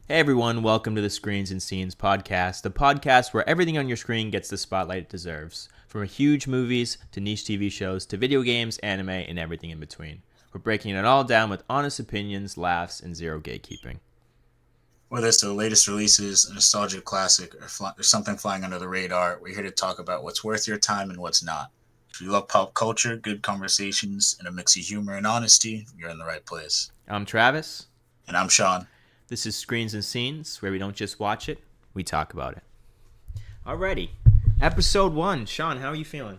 Hey everyone, welcome to the Screens and Scenes podcast, the podcast where everything on your screen gets the spotlight it deserves. From huge movies to niche TV shows to video games, anime, and everything in between. We're breaking it all down with honest opinions, laughs, and zero gatekeeping. Whether it's the latest releases, a nostalgic classic, or something flying under the radar, we're here to talk about what's worth your time and what's not. If you love pop culture, good conversations, and a mix of humor and honesty, you're in the right place. I'm Travis. And I'm Shawn. This is Screens and Scenes, where we don't just watch it, we talk about it. Alrighty, episode 1. Shawn, how are you feeling?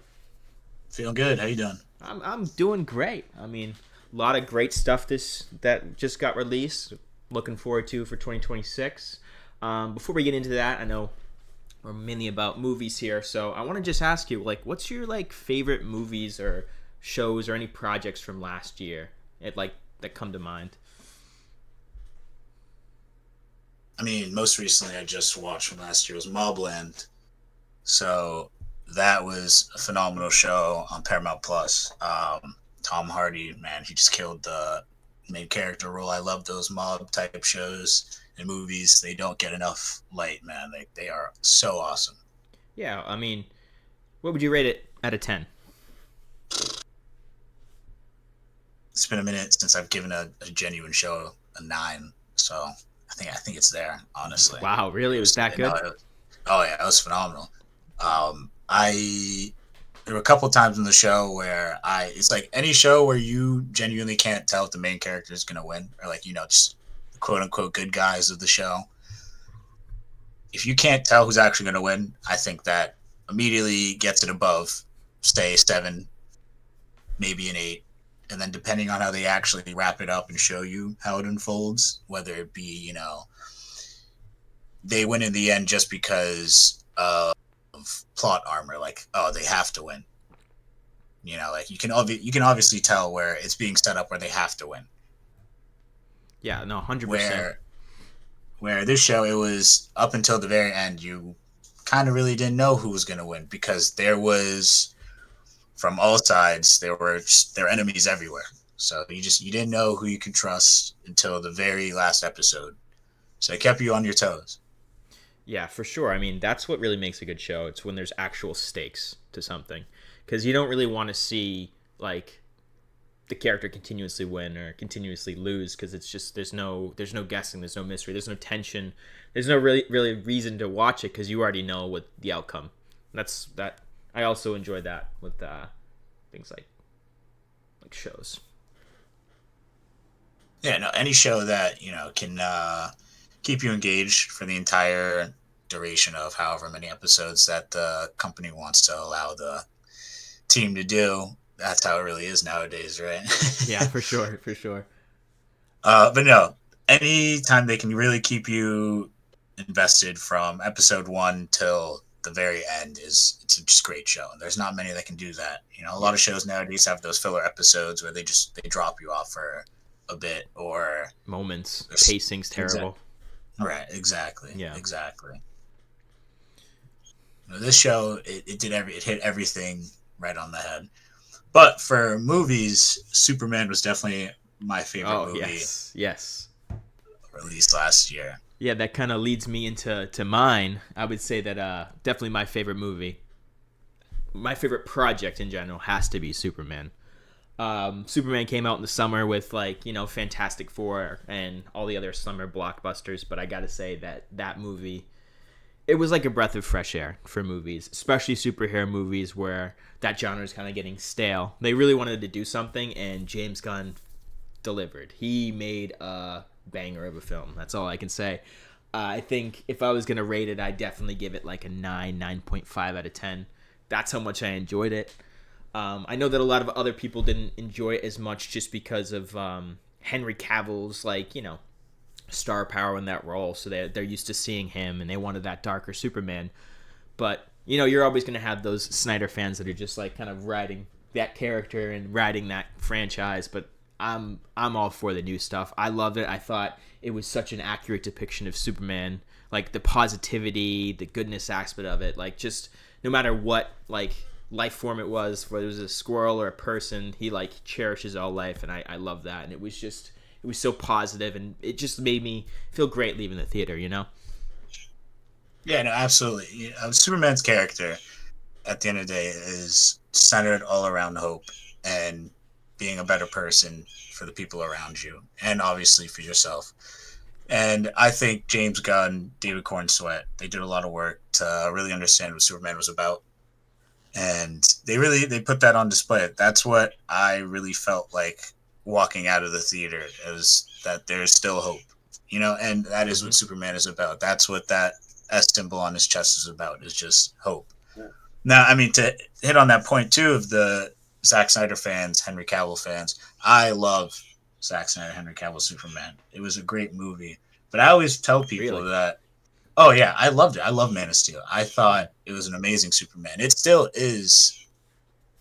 Feeling good. How you doing? I'm doing great. I mean, a lot of great stuff that just got released. Looking forward to for 2026. Before we get into that, I know we're mainly about movies here, so I want to just ask you, what's your favorite movies or shows or any projects from last year that come to mind? I mean, most recently I just watched from last year was Mobland. So that was a phenomenal show on Paramount Plus. Tom Hardy, man, he just killed the main character role. I love those mob type shows and movies. They don't get enough light, man. They are so awesome. Yeah, I mean, what would you rate it out of 10? It's been a minute since I've given a genuine show a 9, so I think it's there, honestly. Wow, really? It was that good? Oh yeah, it was phenomenal. I there were a couple times in the show where it's like any show where you genuinely can't tell if the main character is gonna win, or just the quote unquote good guys of the show. If you can't tell who's actually gonna win, I think that immediately gets it above, say 7, maybe an 8. And then depending on how they actually wrap it up and show you how it unfolds, whether it be, they win in the end just because of plot armor, they have to win. You can obviously tell where it's being set up where they have to win. Yeah, no, 100%. Where this show, it was up until the very end, you kind of really didn't know who was going to win, because there was, from all sides, there were enemies everywhere. So you didn't know who you could trust until the very last episode. So it kept you on your toes. Yeah, for sure. I mean, that's what really makes a good show. It's when there's actual stakes to something, because you don't really want to see the character continuously win or continuously lose, because it's just there's no guessing, there's no mystery, there's no tension, there's no really reason to watch it, because you already know what the outcome. That I also enjoy that with things like shows. Yeah, no, any show that can keep you engaged for the entire duration of however many episodes that the company wants to allow the team to do. That's how it really is nowadays, right? Yeah, for sure. But no, anytime they can really keep you invested from episode 1 till the very end, it's just a great show. And there's not many that can do that. A lot of shows nowadays have those filler episodes where they drop you off for a bit, or moments. Pacing's terrible. Right, exactly. Yeah. Exactly. This show, it hit everything right on the head. But for movies, Superman was definitely my favorite movie. Yes. Released last year. Yeah, that kind of leads me into mine. I would say that definitely my favorite movie, my favorite project in general, has to be Superman. Superman came out in the summer with Fantastic Four and all the other summer blockbusters, but I gotta say that movie, it was like a breath of fresh air for movies, especially superhero movies where that genre is kind of getting stale. They really wanted to do something, and James Gunn delivered. He made a banger of a film. That's all I can say. I think if I was gonna rate it, I'd definitely give it like a 9.5 out of 10. That's how much I enjoyed it. I know that a lot of other people didn't enjoy it as much just because of Henry Cavill's star power in that role, so they're used to seeing him and they wanted that darker Superman. But you're always going to have those Snyder fans that are just kind of riding that character and riding that franchise. But I'm all for the new stuff. I loved it. I thought it was such an accurate depiction of Superman, the positivity, the goodness aspect of it. Just no matter what life form it was, whether it was a squirrel or a person, he cherishes all life, and I love that. And it It was so positive, and it just made me feel great leaving the theater. You know. Yeah, no, absolutely. Superman's character at the end of the day is centered all around hope and being a better person for the people around you, and obviously for yourself. And I think James Gunn, David Cornsweet, they did a lot of work to really understand what Superman was about, and they put that on display. That's what I really felt like walking out of the theater, is that there's still hope, and that is what Hmm. Superman is about. That's what that S symbol on his chest is about, is just hope. Now, I mean, to hit on that point too of the Zack Snyder fans, Henry Cavill fans, I love Zack Snyder, Henry Cavill Superman. It was a great movie, but I always tell people Really. that, oh yeah, I loved it. I love Man of Steel. I thought it was an amazing Superman. It still is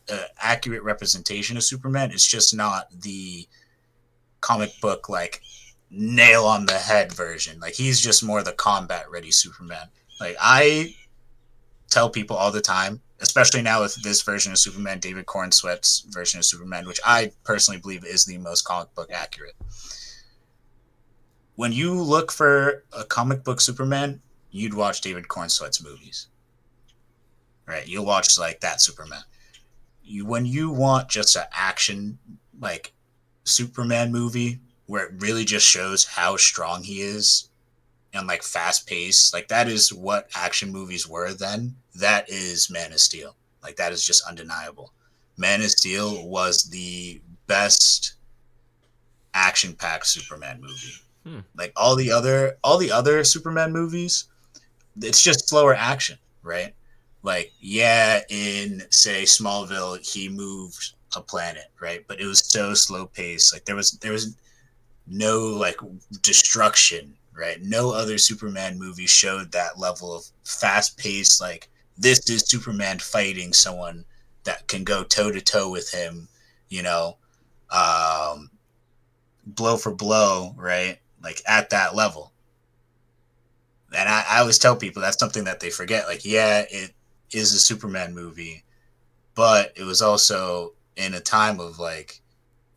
an accurate representation of Superman. It's just not the comic book like nail on the head version. Like he's just more the combat ready Superman. Like I tell people all the time, especially now with this version of Superman, David Cornsweet's version of Superman, which I personally believe is the most comic book accurate. When you look for a comic book Superman, you'd watch David Cornsweet's movies, right? You'll watch like that Superman. When you want just an action like Superman movie where it really just shows how strong he is and like fast paced, like that is what action movies were then. That is Man of Steel. Like that is just undeniable. Man of Steel was the best action packed Superman movie. Hmm. Like all the other Superman movies, it's just slower action, right? Like yeah, in say Smallville, he moved a planet, right? But it was so slow paced. Like there was no like destruction, right? No other Superman movie showed that level of fast paced, like this is Superman fighting someone that can go toe to toe with him, you know, um, blow for blow, right? Like at that level. And I always tell people that's something that they forget. Like, yeah, it is a Superman movie, but it was also in a time of like,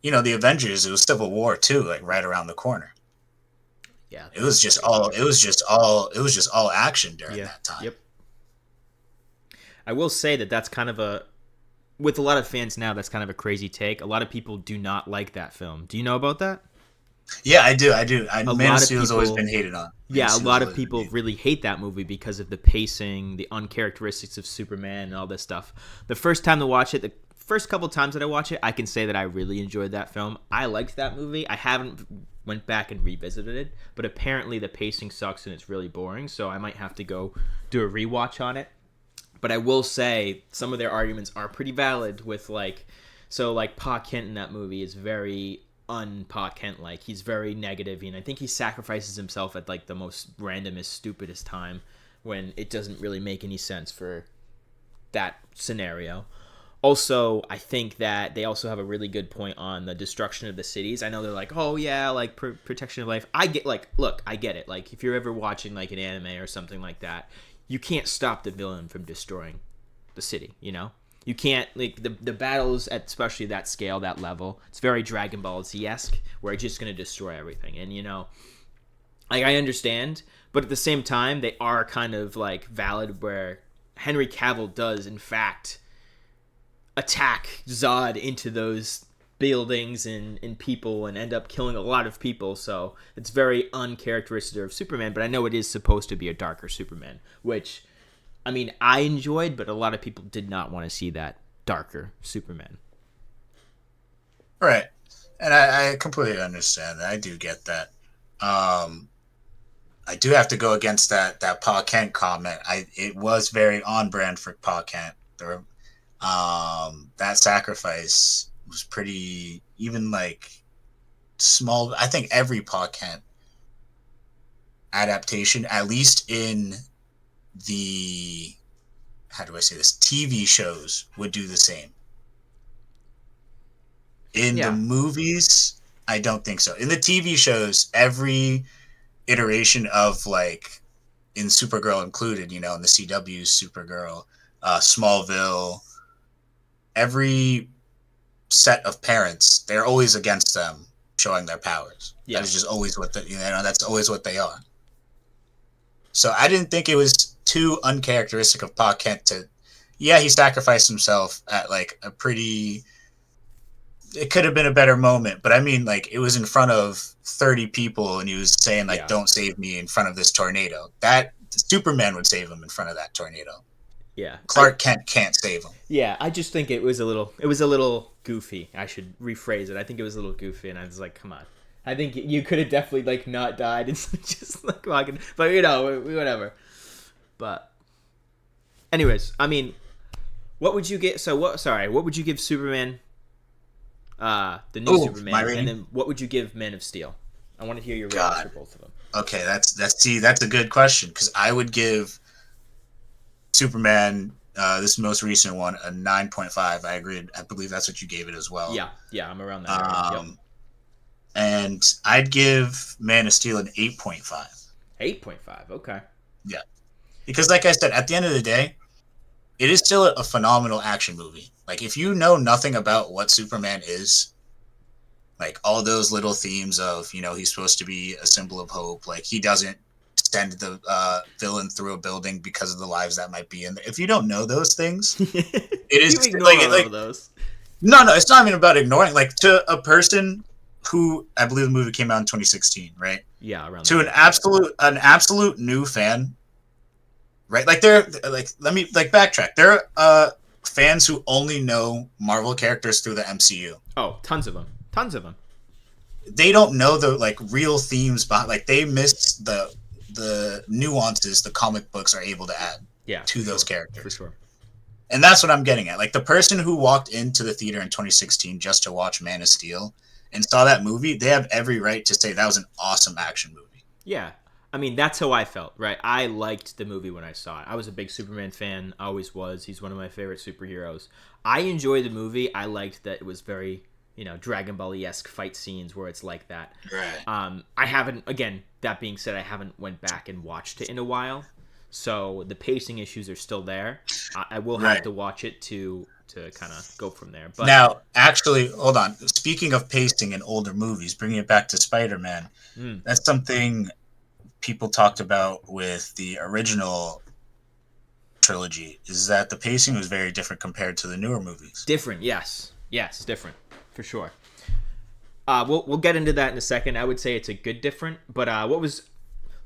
the Avengers, it was Civil War too, like right around the corner. Yeah, It that was was a just great all year. it was just all it was just all action during Yeah. that time. Yep. I will say that that's kind of a with a lot of fans now. That's kind of a crazy take. A lot of people do not like that film. Do you know about that? Yeah, I do. A Man of lot of Steel has always people been hated on. Man of Yeah, a Steel has lot of always been people hated. really hate that movie because of the pacing, the uncharacteristics of Superman, and all this stuff. The first time to watch it, the first couple times that I watch it, I can say that I really enjoyed that film. I liked that movie. I haven't went back and revisited it, but apparently the pacing sucks and it's really boring, so I might have to go do a rewatch on it. But I will say some of their arguments are pretty valid with like Pa Kent in that movie is very un-Pa Kent like. He's very negative, and I think he sacrifices himself at like the most randomest, stupidest time when it doesn't really make any sense for that scenario. Also, I think that they also have a really good point on the destruction of the cities. I know they're like, oh yeah, like protection of life. I get like, look, I get it. Like if you're ever watching like an anime or something like that, you can't stop the villain from destroying the city. You know, you can't like the battles at especially that scale, that level. It's very Dragon Ball Z esque, where it's just gonna destroy everything. And like I understand, but at the same time, they are kind of like valid where Henry Cavill does in fact attack Zod into those buildings and people and end up killing a lot of people. So it's very uncharacteristic of Superman, but I know it is supposed to be a darker Superman, which I mean I enjoyed, but a lot of people did not want to see that darker Superman. Right. And I completely understand that. I do get that. Um I do have to go against that Pa Kent comment. It was very on brand for Pa Kent. That sacrifice was pretty even like small. I think every Pa Kent adaptation, at least in the how do I say this, TV shows would do the same. In the Yeah. movies, I don't think so. In the TV shows, every iteration of like in Supergirl included, in the CW's Supergirl, Smallville, every set of parents, they're always against them showing their powers. That Yeah. is just always what that's always what they are. So I didn't think it was too uncharacteristic of Pa Kent to, yeah, he sacrificed himself at like a pretty. It could have been a better moment, but I mean, like it was in front of 30 people, and he was saying like, Yeah. "Don't save me in front of this tornado." That Superman would save him in front of that tornado. Yeah. Clark Kent can't save him. I just think it was a little goofy. I should rephrase it. I think it was a little goofy, and I was like, come on. I think you could have definitely like not died and just like walking, but whatever. But anyways, I mean, what would you get? So what? Sorry, what would you give Superman? The new Oh, my Superman, and rating. then what would you give Man of Steel? I want to hear your ratings for God. both of them. Okay, that's a good question because I would give Superman, this most recent one, a 9.5. I agreed. I believe that's what you gave it as well. Yeah, I'm around that area. Yep, Um, and I'd give Man of Steel an 8.5. 8.5. Okay. Yeah, because like I said, at the end of the day, it is still a phenomenal action movie. Like if you know nothing about what Superman is, like all those little themes of he's supposed to be a symbol of hope. Like he doesn't send the villain through a building because of the lives that might be in there. If you don't know those things, it is You ignore like all of those. no, it's not even about ignoring. Like to a person who I believe the movie came out in 2016, right? Yeah, around To that an area. absolute new fan, right? Like they're like let me like backtrack. They're fans who only know Marvel characters through the MCU. Oh, tons of them. Tons of them. They don't know the like real themes behind, like they miss the nuances the comic books are able to add Yeah, to for those sure. For characters. sure. And that's what I'm getting at. Like the person who walked into the theater in 2016 just to watch Man of Steel and saw that movie, they have every right to say that was an awesome action movie. Yeah. I mean, that's how I felt, right? I liked the movie when I saw it. I was a big Superman fan, always was. He's one of my favorite superheroes. I enjoyed the movie. I liked that it was very, Dragon Ball esque fight scenes where it's like that. Right. I haven't, again, that being said, I haven't went back and watched it in a while. So the pacing issues are still there. I will have Right. to watch it to kind of go from there. But Now, actually, hold on. Speaking of pacing in older movies, bringing it back to Spider-Man, mm, that's something people talked about with the original trilogy, is that the pacing was very different compared to the newer movies. different, yes, different for sure. We'll get into that in a second. I would say it's a good different, but what was?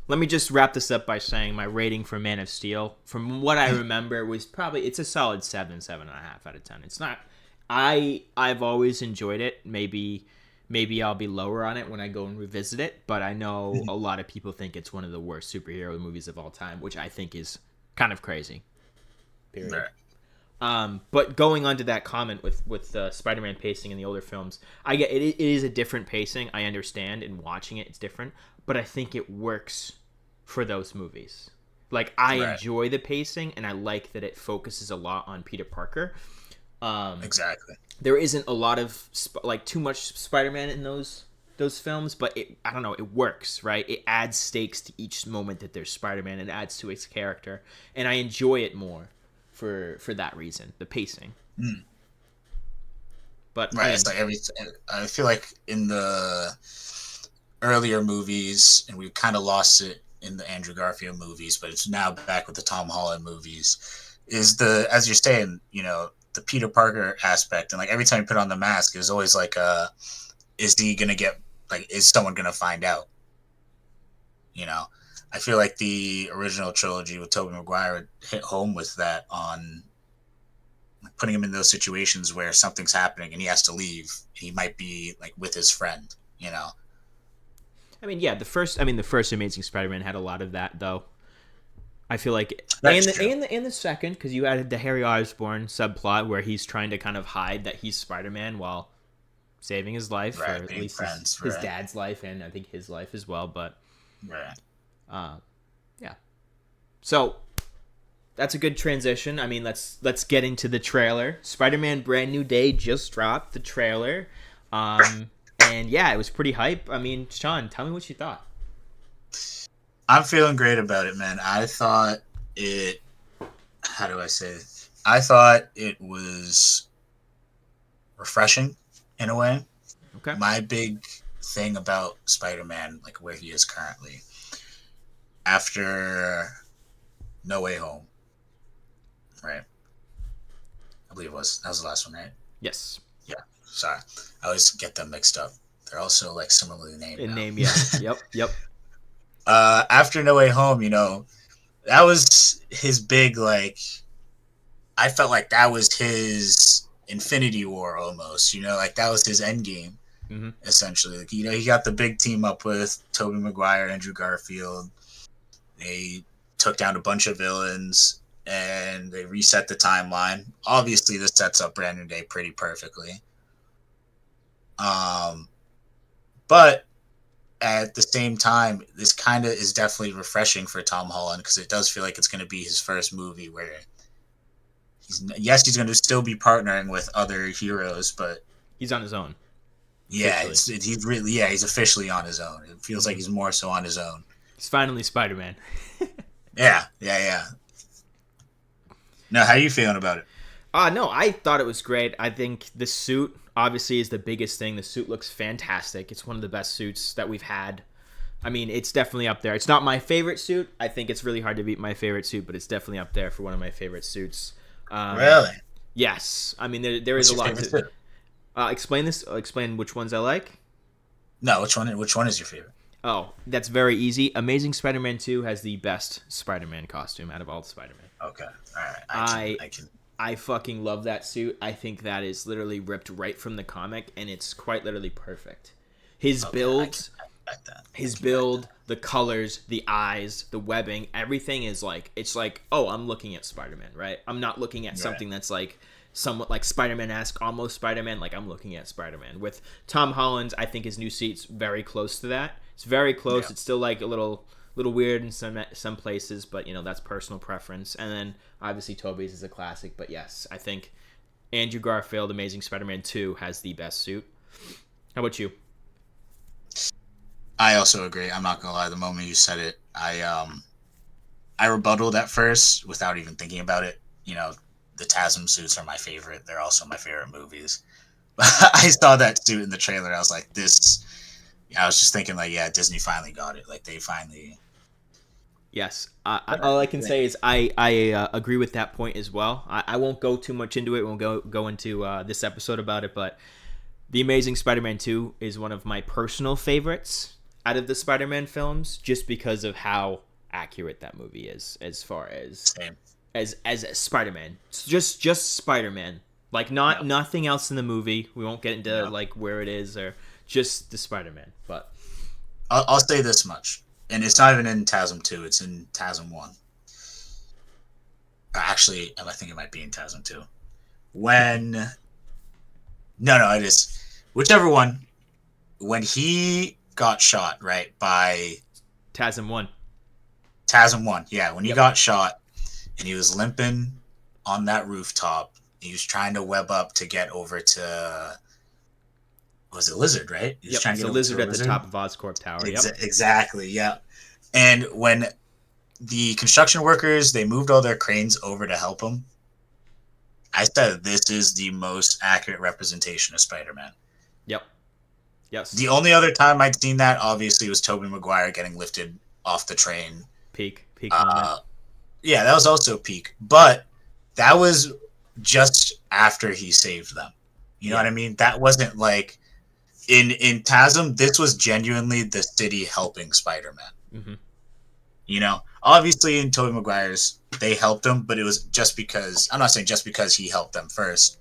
Let me just wrap this up by saying my rating for Man of Steel, from what I remember, was probably it's a solid 7.5 out of 10. It's not. I've always enjoyed it. Maybe I'll be lower on it when I go and revisit it, but I know a lot of people think it's one of the worst superhero movies of all time, which I think is kind of crazy. Period. Right. But going on to that comment with Spider-Man pacing in the older films, I get it. It is a different pacing. I understand, and watching it, it's different. But I think it works for those movies. Like I Right. enjoy the pacing, and I like that it focuses a lot on Peter Parker. Exactly. There isn't a lot of like too much Spider-Man in those films, but I don't know, it works, right? It adds stakes to each moment that there's Spider-Man. It adds to its character, and I enjoy it more for that reason, the pacing. Mm. But Right. I It's like I feel like in the earlier movies, and we kind of lost it in the Andrew Garfield movies, but it's now back with the Tom Holland movies. Is as you're saying, the Peter Parker aspect, and like every time you put on the mask, is always like, is he gonna get like, is someone gonna find out? I feel like the original trilogy with Tobey Maguire would hit home with that on putting him in those situations where something's happening and he has to leave. He might be like with his friend. mean, yeah, the first Amazing Spider-Man had a lot of that, though. I feel like, That's and the true. and the, and the second, because you added the Harry Osborn subplot where he's trying to kind of hide that he's Spider-Man while saving his life, or Right, at being least friends, his right. dad's life, and I think his life as well. But Right. yeah, so that's a good transition. I mean, let's get into the trailer. Spider-Man: Brand New Day just dropped the trailer, and yeah, it was pretty hype. I mean, Shawn, tell me what you thought. I'm feeling great about it, man. I thought it. How do I say it? I thought it was refreshing in a way. Okay. My big thing about Spider-Man, like where he is currently, after No Way Home, right? I believe that was the last one, right? Yes. Yeah. Sorry, I always get them mixed up. They're also like similarly named In now. name, yeah. Yep. Yep. After No Way Home, that was his big like. I felt like that was his Infinity War almost. Like that was his end game Mm-hmm. essentially. Like, he got the big team up with Tobey Maguire, Andrew Garfield. They took down a bunch of villains and they reset the timeline. Obviously, this sets up Brand New Day pretty perfectly. But at the same time, this kind of is definitely refreshing for Tom Holland because it does feel like it's going to be his first movie where he's going to still be partnering with other heroes, but He's on his own. yeah, Officially. he's officially on his own. It feels like he's more so on his own. He's finally Spider-Man. Yeah. Now, how are you feeling about it? No, I thought it was great. I think the suit obviously is the biggest thing. The suit looks fantastic. It's one of the best suits that we've had. I mean, it's definitely up there. It's not my favorite suit. I think it's really hard to beat my favorite suit, but it's definitely up there for one of my favorite suits. Really? Yes. I mean, there What's is a your lot favorite to suit? explain this. I'll explain which ones I like. No, which one is your favorite? Oh, that's very easy. Amazing Spider-Man 2 has the best Spider-Man costume out of all the Spider-Man. Okay, all right. I can. I fucking love that suit. I think that is literally ripped right from the comic, and it's quite literally perfect. His build, the colors, the eyes, the webbing, everything is like, it's like, oh, I'm looking at Spider-Man, right? I'm not looking at something that's like somewhat like Spider-Man-esque, almost Spider-Man. Like, I'm looking at Spider-Man. With Tom Holland's, I think his new suit's very close to that. It's very close. Yeah. It's still like a little weird in some places, but that's personal preference. And then obviously Tobey's is a classic, but yes, I think Andrew Garfield Amazing Spider-Man 2 has the best suit. How about you? I also agree. I'm not gonna lie. The moment you said it, I rebutted at first without even thinking about it. The TASM suits are my favorite. They're also my favorite movies. I saw that suit in the trailer. I was like, this. I was just thinking, like, yeah, Disney finally got it. Like, they finally. Yes. All I can say is I agree with that point as well. I won't go too much into it. We won't go into this episode about it, but The Amazing Spider-Man 2 is one of my personal favorites out of the Spider-Man films, just because of how accurate that movie is as far as as Spider-Man. It's just Spider-Man. Like, nothing else in the movie. We won't get into like where it is or just the Spider-Man. But I'll say this much, and it's not even in TASM 2. It's in TASM 1. Actually, I think it might be in TASM 2. No, it is whichever one. When he got shot, right, by TASM 1. TASM 1, yeah, when he got shot and he was limping on that rooftop, he was trying to web up to get over to, was it Lizard, right? He was trying to get a lizard at the top of Oscorp Tower. Exactly, yeah. And when the construction workers, they moved all their cranes over to help him, I said this is the most accurate representation of Spider-Man. Yep. Yes. The only other time I'd seen that, obviously, was Tobey Maguire getting lifted off the train. Peak moment. Yeah, that was also peak. But that was just after he saved them. You know what I mean? That wasn't like in TASM. This was genuinely the city helping Spider-Man. Mm-hmm. Obviously in Tobey Maguire's, they helped him, but it was just because, I'm not saying just because he helped them first,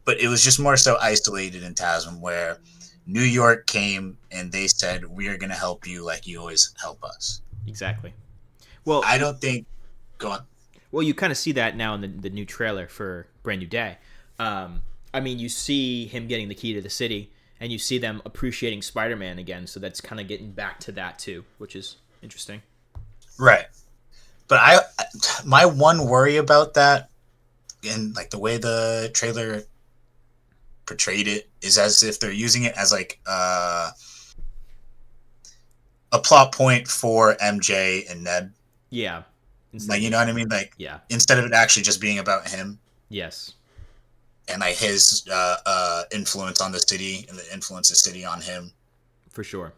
but it was just more so isolated in TASM where New York came and they said, we are going to help you like you always help us. Exactly. Well, I don't think. Go on. Well, you kind of see that now in the new trailer for Brand New Day. I mean, you see him getting the key to the city, and you see them appreciating Spider-Man again. So that's kind of getting back to that too, which is interesting. Right. But my one worry about that, and like the way the trailer portrayed it, is as if they're using it as like a plot point for MJ and Ned. Yeah. Like, you know what I mean? Like, yeah. Instead of it actually just being about him. Yes. And like his influence on the city and the influence of the city on him. for sure.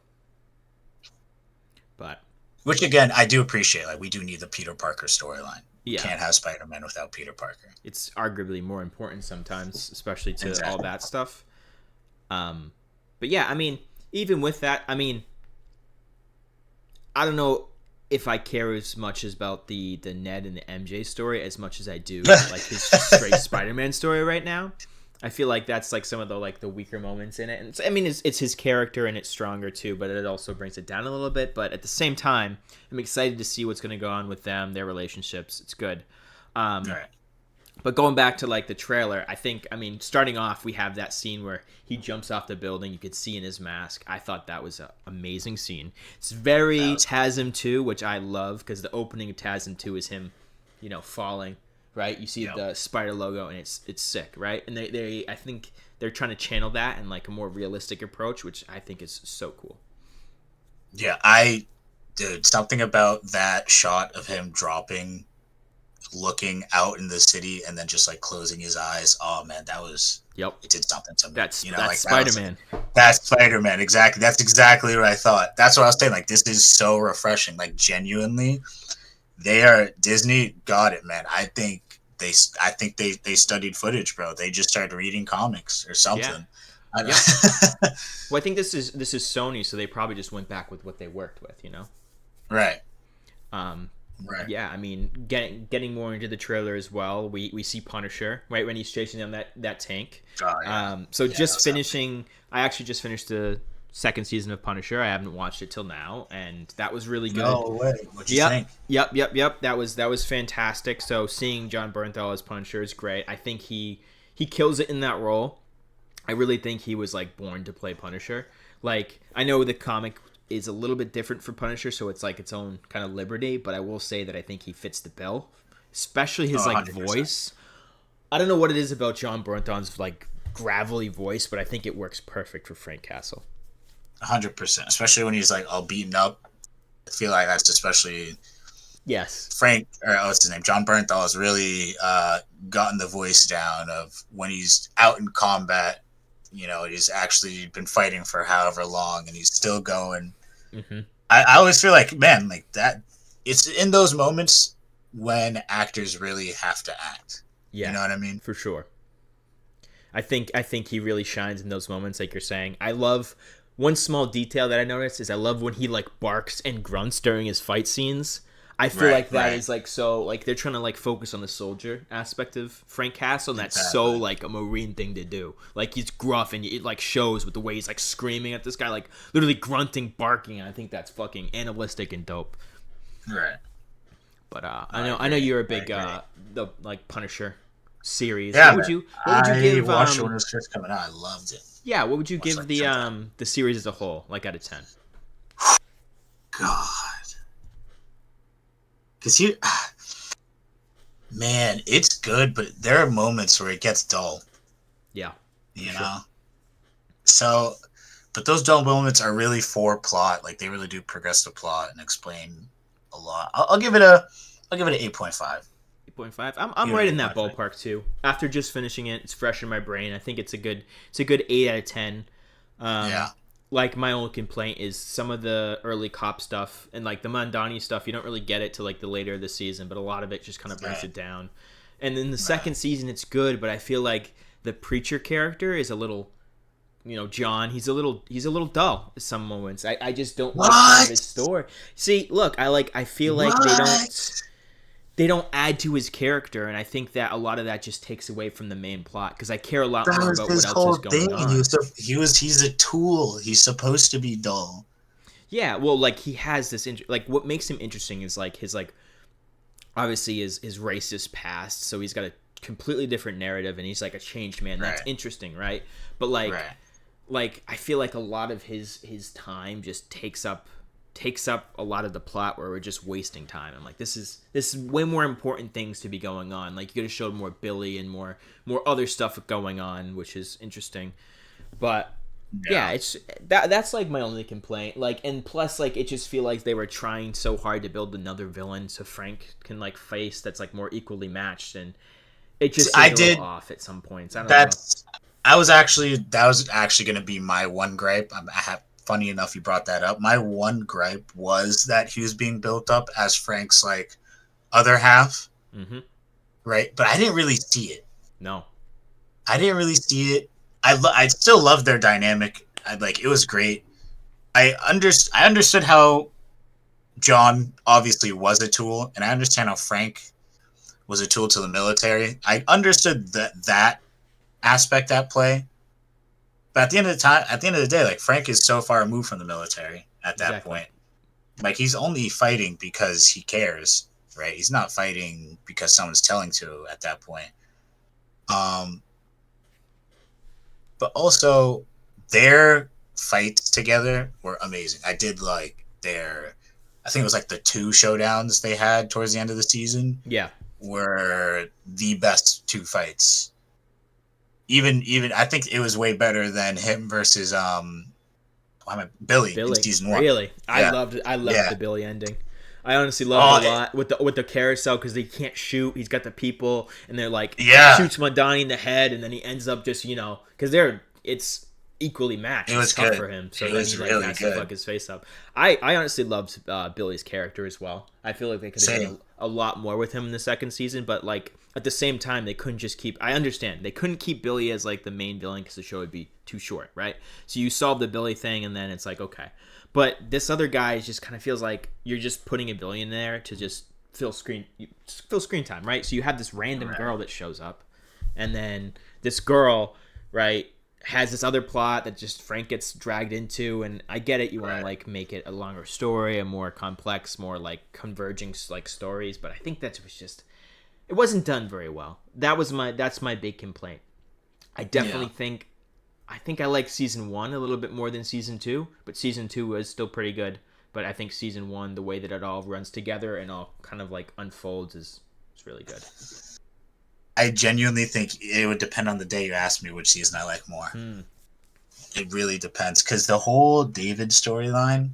But Which again, I do appreciate. Like, we do need the Peter Parker storyline. We yeah, can't have Spider-Man without Peter Parker. it's arguably more important sometimes, especially to all Exactly. that stuff. But yeah, I mean, even with that, I mean, I don't know if I care as much about the Ned and the MJ story as much as I do like his straight Spider-Man story right now. I feel like that's like some of the weaker moments in it, and I mean it's his character and it's stronger too, but it also brings it down a little bit. But at the same time, I'm excited to see what's going to go on with them, their relationships. It's good. All right. But going back to like the trailer, I mean, starting off, we have that scene where he jumps off the building. You could see in his mask. I thought that was an amazing scene. It's very TASM 2, which I love because the opening of TASM 2 is him, falling. Right? You see the spider logo, and it's sick, right? And I think they're trying to channel that in like a more realistic approach, which I think is so cool. Yeah, dude, something about that shot of him dropping, looking out in the city, and then just like closing his eyes. Oh man, Yep. it did something to me. That's like Spider-Man. That's Spider-Man. Exactly. That's exactly what I thought. That's what I was saying. Like, this is so refreshing. Like, genuinely, Disney got it, man. I think they studied footage, bro. They just started reading comics or something. Yeah. Well, I think this is Sony, so they probably just went back with what they worked with, Right. Right. Yeah, I mean, getting more into the trailer as well. We see Punisher right when he's chasing down that tank. Oh, yeah. Just finishing. I actually just finished the second season of Punisher. I haven't watched it till now, and that was really good. No way. What'd you think? Yep. That was fantastic. So seeing John Bernthal as Punisher is great. I think he kills it in that role. I really think he was like born to play Punisher. Like, I know the comic is a little bit different for Punisher, so it's like its own kind of liberty, but I will say that I think he fits the bill, especially his like 100%. voice. I don't know what it is about John Bernthal's like gravelly voice, but I think it works perfect for Frank Castle. 100%. Especially when he's like all beaten up. I feel like that's especially Yes. Frank, or what's his name? John Bernthal has really gotten the voice down of when he's out in combat. He's actually been fighting for however long, and he's still going. Mm-hmm. I always feel like, man, like that. It's in those moments when actors really have to act. Yeah, you know what I mean? For sure. I think he really shines in those moments, like you're saying. I love one small detail that I noticed is I love when he like barks and grunts during his fight scenes. I feel like that is like so like they're trying to like focus on the soldier aspect of Frank Castle, and that's so like a Marine thing to do. Like, he's gruff, and it like shows with the way he's like screaming at this guy, like literally grunting, barking. I think that's fucking animalistic and dope. Right. But I know you're a big the like Punisher series. Yeah, what would you give? I watched it when it was first coming out. I loved it. Yeah, what would you give like the series as a whole, like out of 10? God. Because man, it's good, but there are moments where it gets dull. Yeah. You know? So, but those dull moments are really for plot. Like, they really do progress the plot and explain a lot. I'll give it an 8.5. 8.5. I'm right in that ballpark too. After just finishing it, it's fresh in my brain. I think it's a good 8 out of 10. Yeah. Like, my only complaint is some of the early cop stuff and like the Mandani stuff. You don't really get it till like the later of the season, but a lot of it just kind of brings it down. And then the second season, it's good, but I feel like the preacher character is a little, John. He's a little dull at some moments. I just don't like some of his story. See, look, I feel like they don't add to his character, and I think that a lot of that just takes away from the main plot because I care a lot more about what else is going on. He's a tool. He's supposed to be dull. Yeah, well, like, he has this like what makes him interesting is like his like obviously his racist past, so he's got a completely different narrative, and he's like a changed man. That's interesting, right? But like I feel like a lot of his time just takes up a lot of the plot where we're just wasting time. I'm like, this is way more important things to be going on. Like, you could have showed more Billy and more other stuff going on, which is interesting. But yeah, it's that's like my only complaint. Like, and plus, like, it just feel like they were trying so hard to build another villain so Frank can like face that's like more equally matched, and it just seemed a little off at some points. I don't know. That was actually going to be my one gripe. I have funny enough you brought that up. My one gripe was that he was being built up as Frank's like other half, Mm-hmm. right? But I didn't really see it. No. I didn't really see it. I still love their dynamic. It was great. I understood how John obviously was a tool, and I understand how Frank was a tool to the military. I understood that aspect at play. But at the end of the day, like Frank is so far removed from the military at that Exactly. point. Like he's only fighting because he cares, right? He's not fighting because someone's telling to at that point. Um, but also their fights together were amazing. I did like their, I think it was like the 2 showdowns they had towards the end of the season Yeah. were the best 2 fights. Even I think it was way better than him versus Billy in Billy. season 1. Really? Yeah, I loved yeah. the Billy ending. I honestly loved Oh, it a lot with the carousel because he can't shoot. He's got the people, and they're like yeah. shoots Madani in the head, and then he ends up just because it's equally matched. It was It's tough good. for him, so It then was he really has good. to fuck his face up. I honestly loved Billy's character as well. I feel like they could have done a lot more with him in the second season, but like at the same time they couldn't just keep. I understand they couldn't keep Billy as like the main villain because the show would be too short, right? So you solve the Billy thing, and then it's like okay. But this other guy just kind of feels like you're just putting a billion there to just fill screen time, right? So you have this random girl that shows up, and then this girl, right, has this other plot that just Frank gets dragged into. And I get it, you want to like make it a longer story, a more complex, more like converging like stories, but I think that was just it wasn't done very well. That's my big complaint. I definitely think. I think I like season 1 a little bit more than season 2, but season 2 was still pretty good. But I think season 1, the way that it all runs together and all kind of like unfolds is really good. I genuinely think it would depend on the day you ask me which season I like more. It really depends because the whole David storyline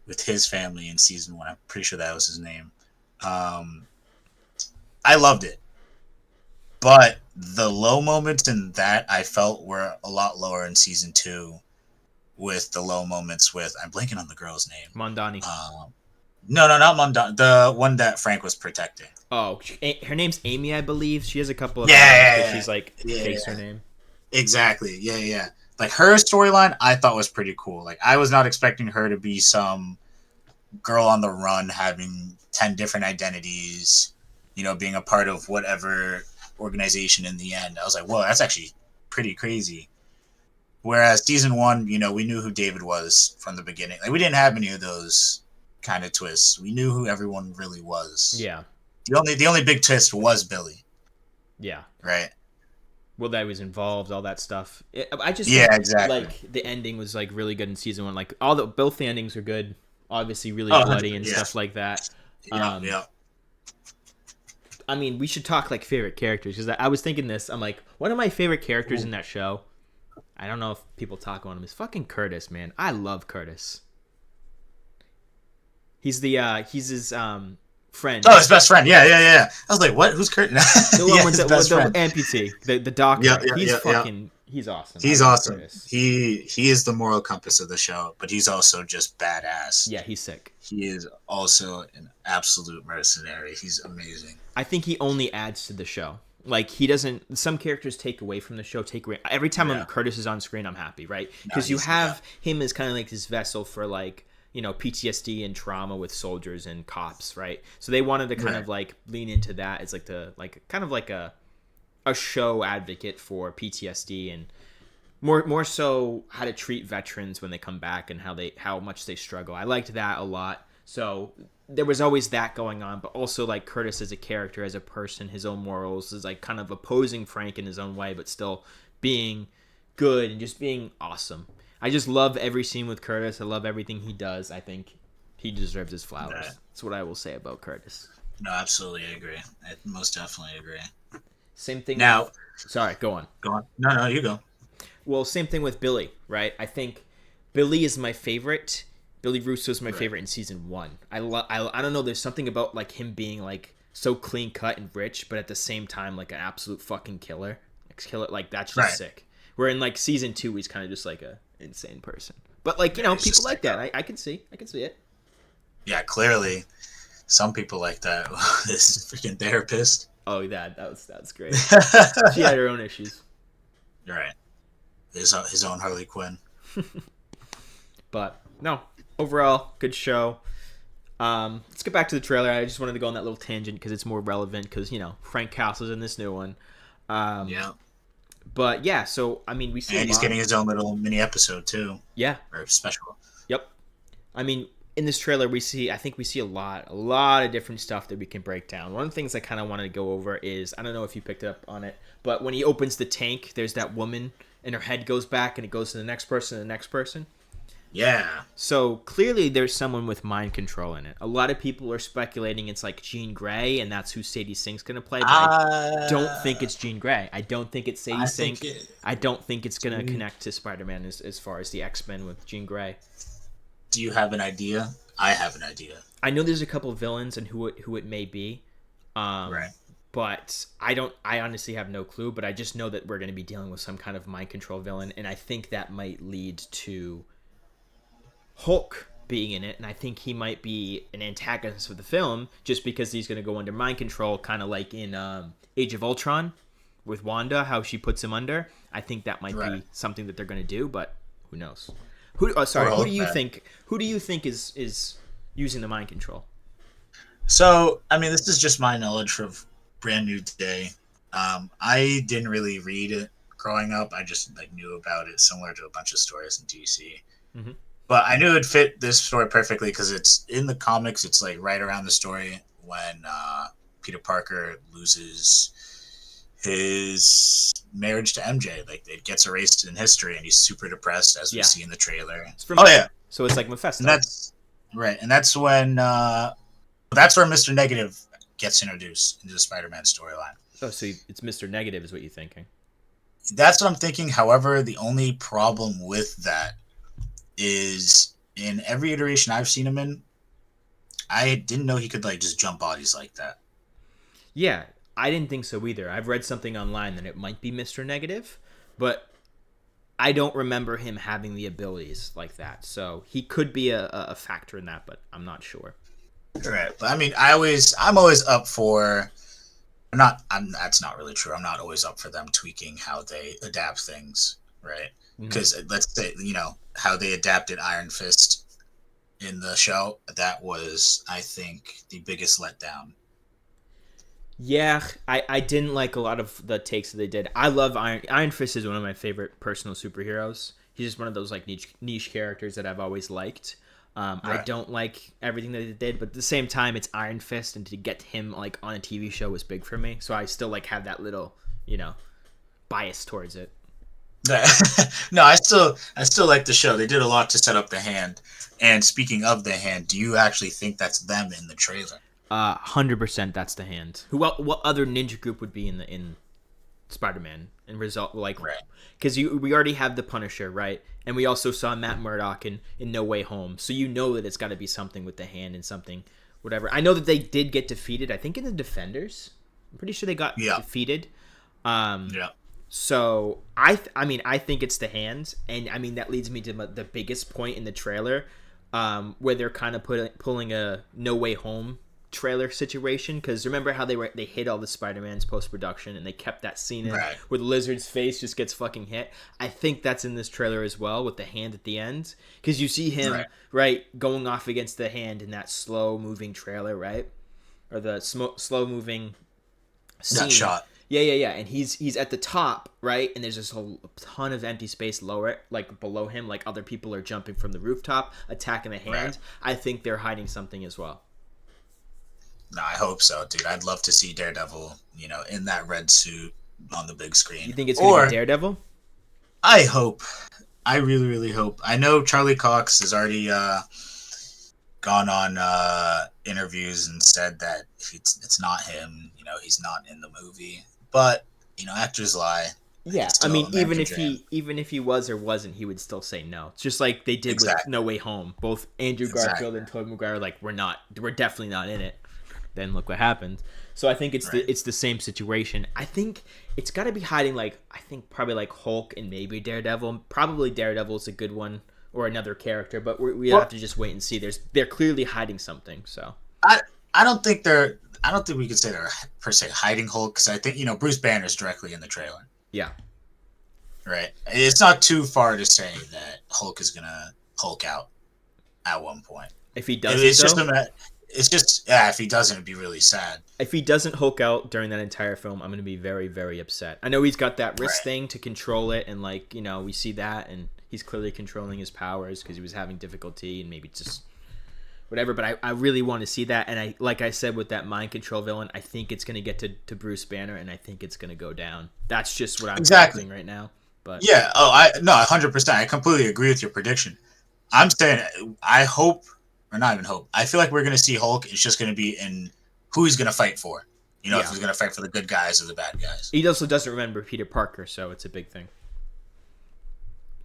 with his family in season 1, I'm pretty sure that was his name. I loved it. But the low moments in that I felt were a lot lower in season 2 with the low moments with, I'm blanking on the girl's name. Mondani. No, not Mondani. The one that Frank was protecting. Oh, her name's Amy, I believe. She has a couple of names, she's like fakes her name. Exactly. Yeah. Like her storyline I thought was pretty cool. Like I was not expecting her to be some girl on the run having 10 different identities, being a part of whatever organization in the end. I was like, whoa, that's actually pretty crazy. Whereas season 1, we knew who David was from the beginning. Like we didn't have any of those kind of twists. We knew who everyone really was. Yeah. The only big twist was Billy. Yeah. Right. Well, that was involved, all that stuff. I just think, exactly. Like the ending was like really good in season 1. Like both the endings are good. Obviously, really bloody and stuff like that. Yeah. I mean, we should talk like favorite characters because I was thinking this. I'm like, one of my favorite characters in that show. I don't know if people talk about him. Is fucking Curtis, man. I love Curtis. He's his friend. Oh, his best friend. Yeah. I was like, what? Who's Curtis? The one with the amputee, the doctor. He's awesome. He's awesome. Curtis. He is the moral compass of the show, but he's also just badass. Yeah, he's sick. He is also an absolute mercenary. He's amazing. I think he only adds to the show. Like he doesn't. Some characters take away from the show. Every time Curtis is on screen, I'm happy, right? Because you have him as kind of like this vessel for like PTSD and trauma with soldiers and cops, right? So they wanted to kind of like lean into that as like kind of like a show advocate for PTSD and more so how to treat veterans when they come back and how much they struggle. I liked that a lot. So there was always that going on, but also like Curtis as a character, as a person, his own morals is like kind of opposing Frank in his own way, but still being good and just being awesome. I just love every scene with Curtis. I love everything he does. I think he deserves his flowers. That's what I will say about Curtis. No, absolutely, I agree. I most definitely agree. Same thing. Now, sorry, go on. Go on. No, you go. Well, same thing with Billy, right? I think Billy is my favorite. Billy Russo is my favorite in season 1. I don't know. There's something about like him being like so clean cut and rich, but at the same time like an absolute fucking killer. Like that's just sick. Where in like season 2, he's kind of just like a insane person. But like, you know, It's people just like like that. I can see it. yeah, clearly some people like that. This freaking therapist. Oh, that's great. She had her own issues. Right. His own Harley Quinn. But no, overall, good show. Let's get back to the trailer. I just wanted to go on that little tangent because it's more relevant because, you know, Frank Castle's in this new one. Yeah. But yeah, so I mean, we see a And he's lot. getting his own little mini episode too, Yeah. or special. Yep. I mean, in this trailer, I think we see a lot of different stuff that we can break down. One of the things I kind of wanted to go over is, I don't know if you picked up on it, but when he opens the tank, there's that woman and her head goes back and it goes to the next person and the next person. Yeah. So clearly there's someone with mind control in it. A lot of people are speculating it's like Jean Grey and that's who Sadie Sink's going to play, but I don't think it's Jean Grey. I don't think it's Sadie Sink. I don't think it's going to connect to Spider-Man as far as the X-Men with Jean Grey. Do you have an idea? I have an idea. I know there's a couple of villains and who it may be. Right. But I honestly have no clue, but I just know that we're going to be dealing with some kind of mind control villain, and I think that might lead to Hulk being in it, and I think he might be an antagonist of the film just because he's going to go under mind control, kind of like in Age of Ultron with Wanda, how she puts him under. I think that might be something that they're going to do, but who knows? Who do you think? Who do you think is using the mind control? So, I mean, this is just my knowledge of Brand New Day. I didn't really read it growing up. I just like knew about it, similar to a bunch of stories in DC. Mm-hmm. But I knew it'd fit this story perfectly because it's in the comics. It's like right around the story when Peter Parker loses his marriage to MJ. Like it gets erased in history, and he's super depressed, as we see in the trailer. So it's like Mephisto. And that's right, and that's when that's where Mr. Negative gets introduced into the Spider-Man storyline. Oh, so it's Mr. Negative is what you're thinking. That's what I'm thinking. However, the only problem with that is in every iteration I've seen him in, I didn't know he could like just jump bodies like that. Yeah, I didn't think so either. I've read something online that it might be Mr. Negative, but I don't remember him having the abilities like that. So he could be a factor in that, but I'm not sure. Right, but I mean, I'm always up for. That's not really true. I'm not always up for them tweaking how they adapt things, right? Because let's say how they adapted Iron Fist in the show. That was, I think, the biggest letdown. Yeah, I didn't like a lot of the takes that they did. I love Iron Fist is one of my favorite personal superheroes. He's just one of those like niche characters that I've always liked. I don't like everything that they did, but at the same time, it's Iron Fist, and to get him like on a TV show was big for me. So I still like have that little, bias towards it. No, I still like the show. They did a lot to set up the Hand. And speaking of the Hand, do you actually think that's them in the trailer? 100% that's the Hand. What other ninja group would be in Spider-Man and result because we already have the Punisher, right? And we also saw Matt Murdock in No Way Home, so that it's got to be something with the Hand and something whatever. I know that they did get defeated, I think, in the Defenders. I'm pretty sure they got defeated. So I think it's the Hand, and I mean that leads me to the biggest point in the trailer, where they're kind of pulling a No Way Home trailer situation, because remember how they hit all the Spider-Man's post-production and they kept that scene in where the Lizard's face just gets fucking hit. I think that's in this trailer as well, with the Hand at the end, because you see him going off against the Hand in that slow moving trailer, right? Or the slow moving scene. That shot. Yeah, and he's at the top, right? And there's just a ton of empty space lower, like below him, like other people are jumping from the rooftop attacking the Hand. I think they're hiding something as well. No, I hope so, dude. I'd love to see Daredevil, in that red suit on the big screen. You think it's going to be Daredevil? I hope. I really, really hope. I know Charlie Cox has already gone on interviews and said that it's not him. He's not in the movie. But actors lie. Yeah, I mean, even if he was or wasn't, he would still say no. It's just like they did with No Way Home. Both Andrew Garfield and Tobey Maguire were like, we're definitely not in it. Then look what happened. So I think it's the same situation. I think it's got to be hiding probably like Hulk and maybe Daredevil. Probably Daredevil is a good one or another character, but we Well, have to just wait and see. They're clearly hiding something. So I I don't think they're. I don't think we could say they're per se hiding Hulk because I think Bruce Banner's directly in the trailer. yeah, Right. It's not too far to say that Hulk is gonna Hulk out at one point. if he doesn't It's just though, a. It's just if he doesn't, it'd be really sad. if he doesn't Hulk out during that entire film, I'm gonna be very, very upset. I know he's got that wrist Right. thing to control it, and like we see that, and he's clearly controlling his powers because he was having difficulty, and maybe just whatever. But I really want to see that, and like I said with that mind control villain, I think it's gonna get to Bruce Banner, and I think it's gonna go down. That's just what I'm Exactly. thinking right now. But Yeah. Oh, I no, 100%. I completely agree with your prediction. I'm saying I hope, or not even hope. I feel like we're gonna see Hulk. It's just gonna be in who he's gonna fight for. If yeah, he's gonna fight for the good guys or the bad guys. he also doesn't remember Peter Parker, so it's a big thing.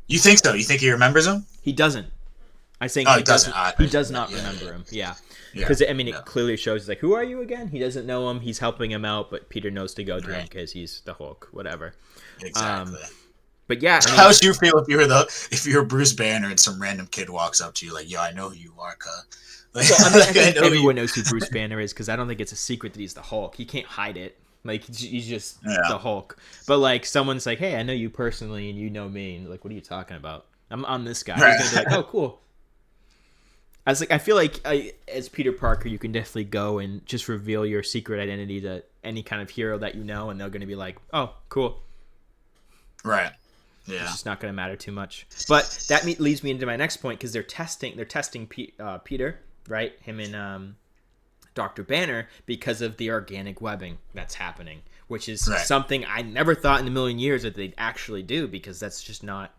You think so? You think he remembers him? He doesn't. I think Oh, he he doesn't. doesn't. He does not remember him. Yeah. Yeah. Because I mean, Yeah. it clearly shows like, who are you again? He doesn't know him. He's helping him out, but Peter knows to go to him Right. because he's the Hulk. Whatever. Exactly. But yeah, I mean, How would you feel if you were Bruce Banner and some random kid walks up to you like, "Yo, I know who you are, cuz." Like, so, I mean, I think I know everyone you. knows who Bruce Banner is because I don't think it's a secret that he's the Hulk. He can't hide it. Like he's just the Hulk. But like someone's like, "Hey, I know you personally, and you know me." And like, what are you talking about? I'm this guy. Right. He's gonna be like, "Oh, cool." I feel like as Peter Parker, you can definitely go and just reveal your secret identity to any kind of hero that you know, and they're going to be like, "Oh, cool." Right. Yeah. It's just not going to matter too much. But that leads me into my next point because they're testing Peter, right? Him and Dr. Banner because of the organic webbing that's happening, which is something I never thought in a million years that they'd actually do because that's just not.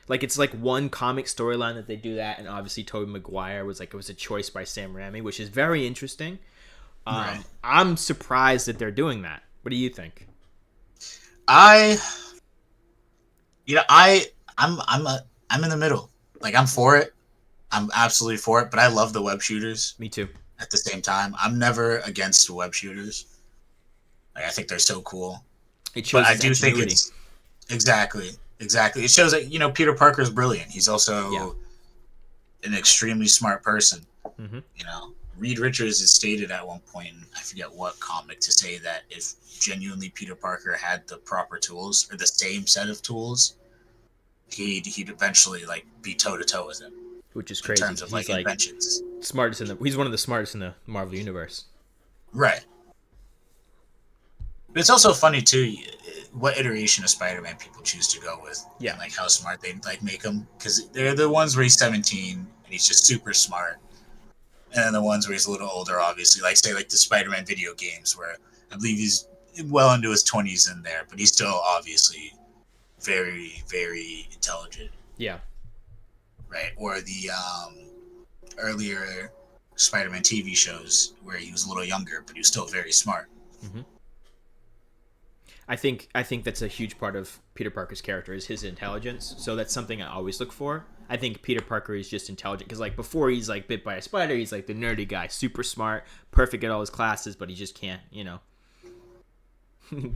Like, it's like one comic storyline that they do that, and obviously Tobey Maguire was like, it was a choice by Sam Raimi, which is very interesting. I'm surprised that they're doing that. What do you think? I'm in the middle. Like, I'm for it. I'm absolutely for it, but I love the web shooters. Me too. At the same time, I'm never against web shooters. Like, I think they're so cool. It shows but I do think it's exactly. It shows that Peter Parker's brilliant. He's also an extremely smart person. Mm-hmm. Reed Richards has stated at one point, in I forget what comic, to say that if genuinely Peter Parker had the proper tools or the same set of tools, he'd eventually be toe to toe with him. Which is crazy. In terms of inventions. Smartest he's one of the smartest in the Marvel universe. Right. But it's also funny too what iteration of Spider-Man people choose to go with. Yeah. And how smart they make him, because they're the ones where he's 17 and he's just super smart. And then the ones where he's a little older, obviously, say the Spider-Man video games, where I believe he's well into his 20s in there, but he's still obviously very, very intelligent. Yeah. Right. Or the earlier Spider-Man TV shows where he was a little younger, but he was still very smart. Mm-hmm. I think that's a huge part of Peter Parker's character is his intelligence. So that's something I always look for. I think Peter Parker is just intelligent because before he's bit by a spider, he's the nerdy guy, super smart, perfect at all his classes, but he just can't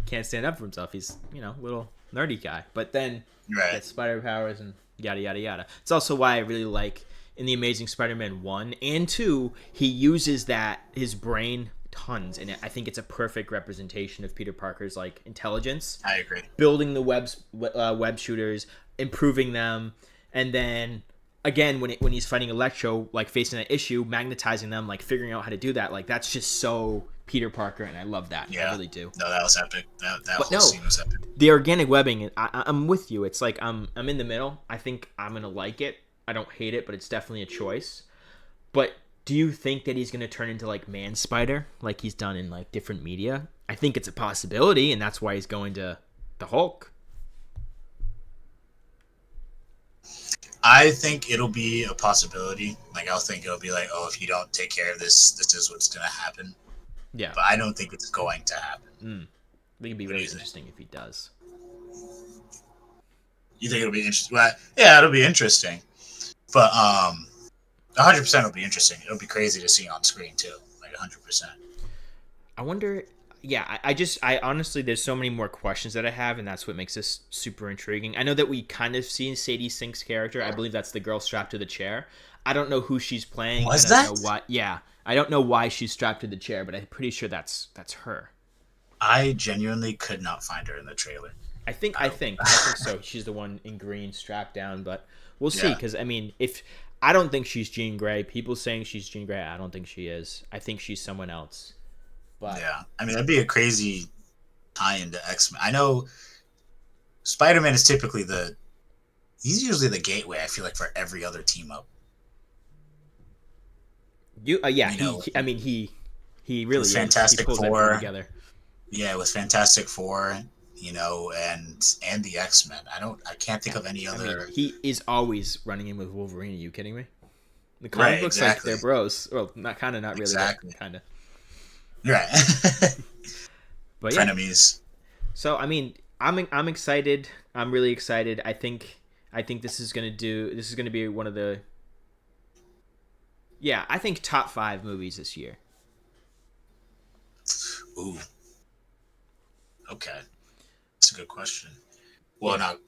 can't stand up for himself. He's little nerdy guy. But then gets spider powers and yada yada yada. It's also why I really like in the Amazing Spider-Man 1 and 2, he uses his brain tons, and I think it's a perfect representation of Peter Parker's intelligence. I agree. Building the web shooters, improving them, and then again when he's fighting Electro, facing that issue, magnetizing them, figuring out how to do that. That's just so Peter Parker, and I love that. Yeah, I really do. No, that was epic. That whole scene was epic. The organic webbing, I'm with you. It's I'm in the middle. I think I'm gonna like it. I don't hate it, but it's definitely a choice. But do you think that he's going to turn into Man Spider like he's done in different media? I think it's a possibility, and that's why he's going to the Hulk. I think it'll be a possibility. I'll think it'll be oh, if you don't take care of this, this is what's going to happen. Yeah. But I don't think it's going to happen. I think it'd be really interesting if he does. You think it'll be interesting? Well, yeah, it'll be interesting. But 100% it'll be interesting. It'll be crazy to see on screen too, 100%. I wonder. yeah, I honestly, there's so many more questions that I have, and that's what makes this super intriguing. I know that we kind of seen Sadie Sink's character. I believe that's the girl strapped to the chair. I don't know who she's playing. I Was don't know that? what. Yeah, I don't know why she's strapped to the chair, but I'm pretty sure that's her. I genuinely could not find her in the trailer. I think I I don't. think I think so. She's the one in green, strapped down, but we'll see. Yeah, Because I mean, if I don't think she's Jean Grey, people saying she's Jean Grey, I don't think she is. I think she's someone else. But yeah. I mean, that'd be a crazy tie into X-Men. I know Spider-Man is typically the he's usually the gateway. I feel like for every other team up. yeah, You know, I mean, he with really is. He Fantastic pulls everyone Four, together. yeah, with Fantastic Four, and the X-Men. I can't think Yeah, of any I mean, other. he is always running in with Wolverine. Are you kidding me? The comic Right, books, like, they're exactly, bros. Well, not kind of, not really, but exactly. kind of. Right, But yeah. frenemies. So I mean, I'm excited. I'm really excited. I think this is gonna be one of the, yeah, I think top 5 movies this year. Ooh, okay, that's a good question. Well, Yeah. not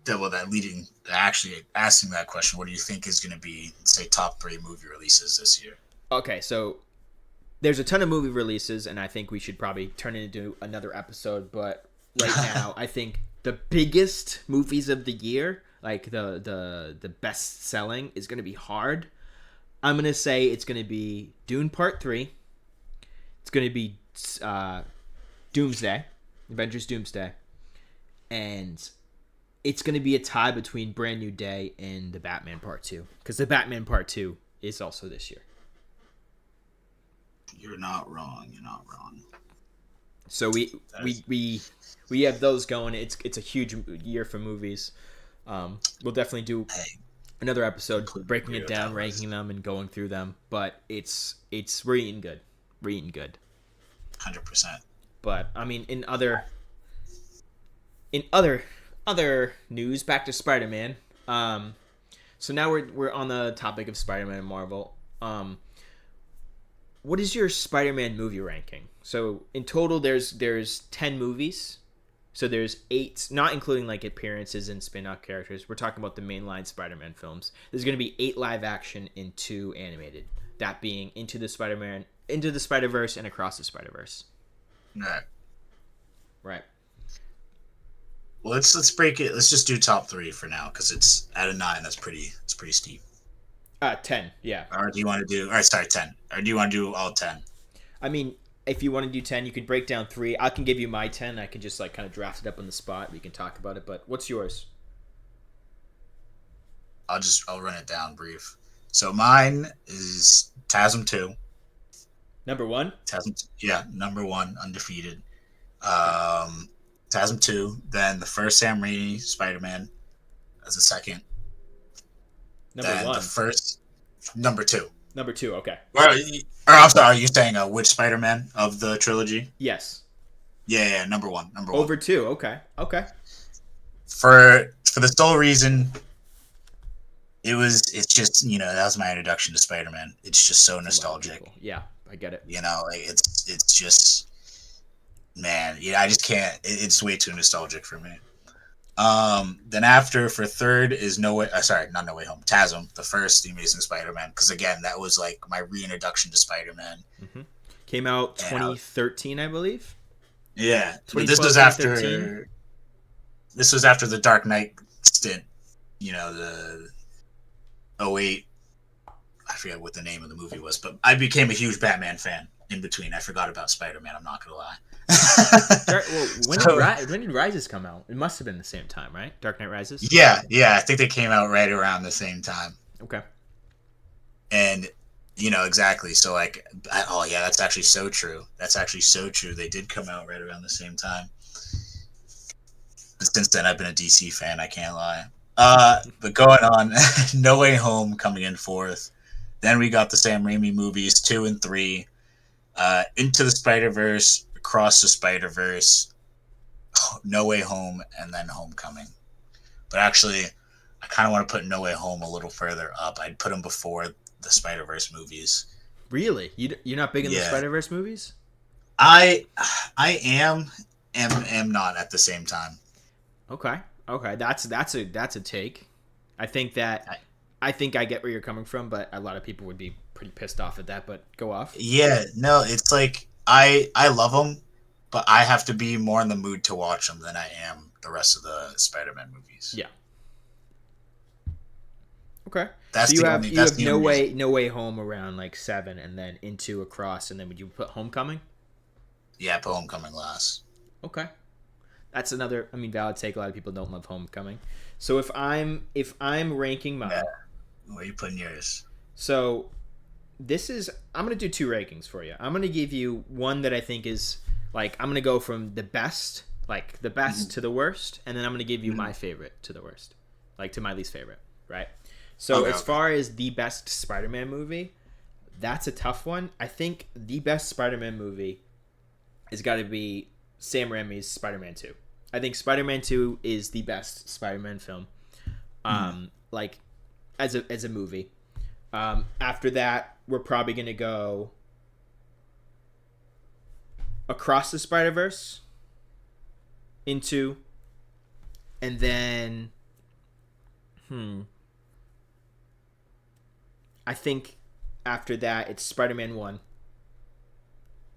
that. Well, that leading actually asking that question. What do you think is going to be, say, top three movie releases this year? Okay, so there's a ton of movie releases, and I think we should probably turn it into another episode. But right now, I think the biggest movies of the year, like the best selling, is gonna be hard. I'm gonna say it's gonna be Dune Part 3. It's gonna be uh, Doomsday, Avengers Doomsday, and it's gonna be a tie between Brand New Day and the Batman Part 2, because the Batman Part 2 is also this year. You're not wrong. You're not wrong. So That is, we have those going. It's a huge year for movies. We'll definitely do hey, another episode completely breaking agree it with that down, list. ranking them, and going through them. But we're eating good, we're eating good. 100%. But I mean, in other news, back to Spider Man. So now we're on the topic of Spider Man and Marvel. What is your Spider Man movie ranking? So in total, there's 10 movies. So there's 8, not including like appearances and spin-off characters. We're talking about the mainline Spider-Man films. There's going to be 8 live action and 2 animated. That being Into the Spider-Man, Into the Spider-Verse, and Across the Spider-Verse. All right. Right. Well, let's break it. Let's just do top three for now because it's out of nine. It's pretty steep. 10. Yeah. Or do you want to do? All right, sorry, 10. Or do you want to do all 10? I mean, if you want to do 10, you could break down 3. I can give you my 10. I can just like kind of draft it up on the spot. We can talk about it. But what's yours? I'll run it down brief. So mine is TASM 2. Number 1. TASM, yeah, number one, undefeated. Okay. TASM 2. Then the first Sam Raimi Spider Man as a second. Number Then the 1. first number 2. Number 2. Okay. Or I'm sorry, are you saying which Spider Man of the trilogy? Yes. Yeah, number one, number one. Over 2. Okay. Okay. For the sole reason it's just that was my introduction to Spider Man. It's just so For a lot of nostalgic. people. Yeah, I get it. Like it's just man, I just can't. It's way too nostalgic for me. Then after for third is No Way. Sorry, not No Way Home. TASM, the first The Amazing Spider-Man, because again that was like my reintroduction to Spider-Man. hmm Came out And 2013, I believe. yeah, but 2012, 2013. this was after the Dark Knight stint. The '08. I forget what the name of the movie was, but I became a huge Batman fan in between. I forgot about Spider-Man. I'm not gonna lie. Well, So, when did Rises come out? It must have been the same time, right? Dark Knight Rises. yeah, I think they came out right around the same time. Okay. And exactly. So like, oh yeah, that's actually so true. That's actually so true. They did come out right around the same time. But since then, I've been a DC fan. I can't lie. But going on, No Way Home coming in fourth. Then we got the Sam Raimi movies 2 and 3, Into the Spider Verse, Across the Spider Verse, No Way Home, and then Homecoming. But actually, I kind of want to put No Way Home a little further up. I'd put them before the Spider Verse movies. Really? You're not big in the Yeah, Spider Verse movies? I I am not at the same time. Okay. Okay. That's a take. I think that I, I think I get where you're coming from, but a lot of people would be pretty pissed off at that. But go off. yeah, no, it's like I love them, but I have to be more in the mood to watch them than I am the rest of the Spider-Man movies. Yeah. Okay. So That's the only you that's have the only reason. no way home around like 7, and then into Across, and then would you put Homecoming? Yeah, I put Homecoming last. Okay. That's another. I mean, valid take. A lot of people don't love Homecoming. So if I'm ranking Yeah, mine, where are you putting yours? so this is I'm gonna do two rankings for you. I'm gonna give you one that I think is like I'm gonna go from the best, like the best to the worst, and then I'm gonna give you my favorite to the worst, like to my least favorite, right? So Okay, as okay. far as the best Spider-Man movie, that's a tough one. I think the best Spider-Man movie has got to be Sam Raimi's Spider-Man 2. I think Spider-Man 2 is the best Spider-Man film. Like as a movie. After that, we're probably gonna go Across the Spider Verse, into, and then, I think after that it's Spider-Man 1,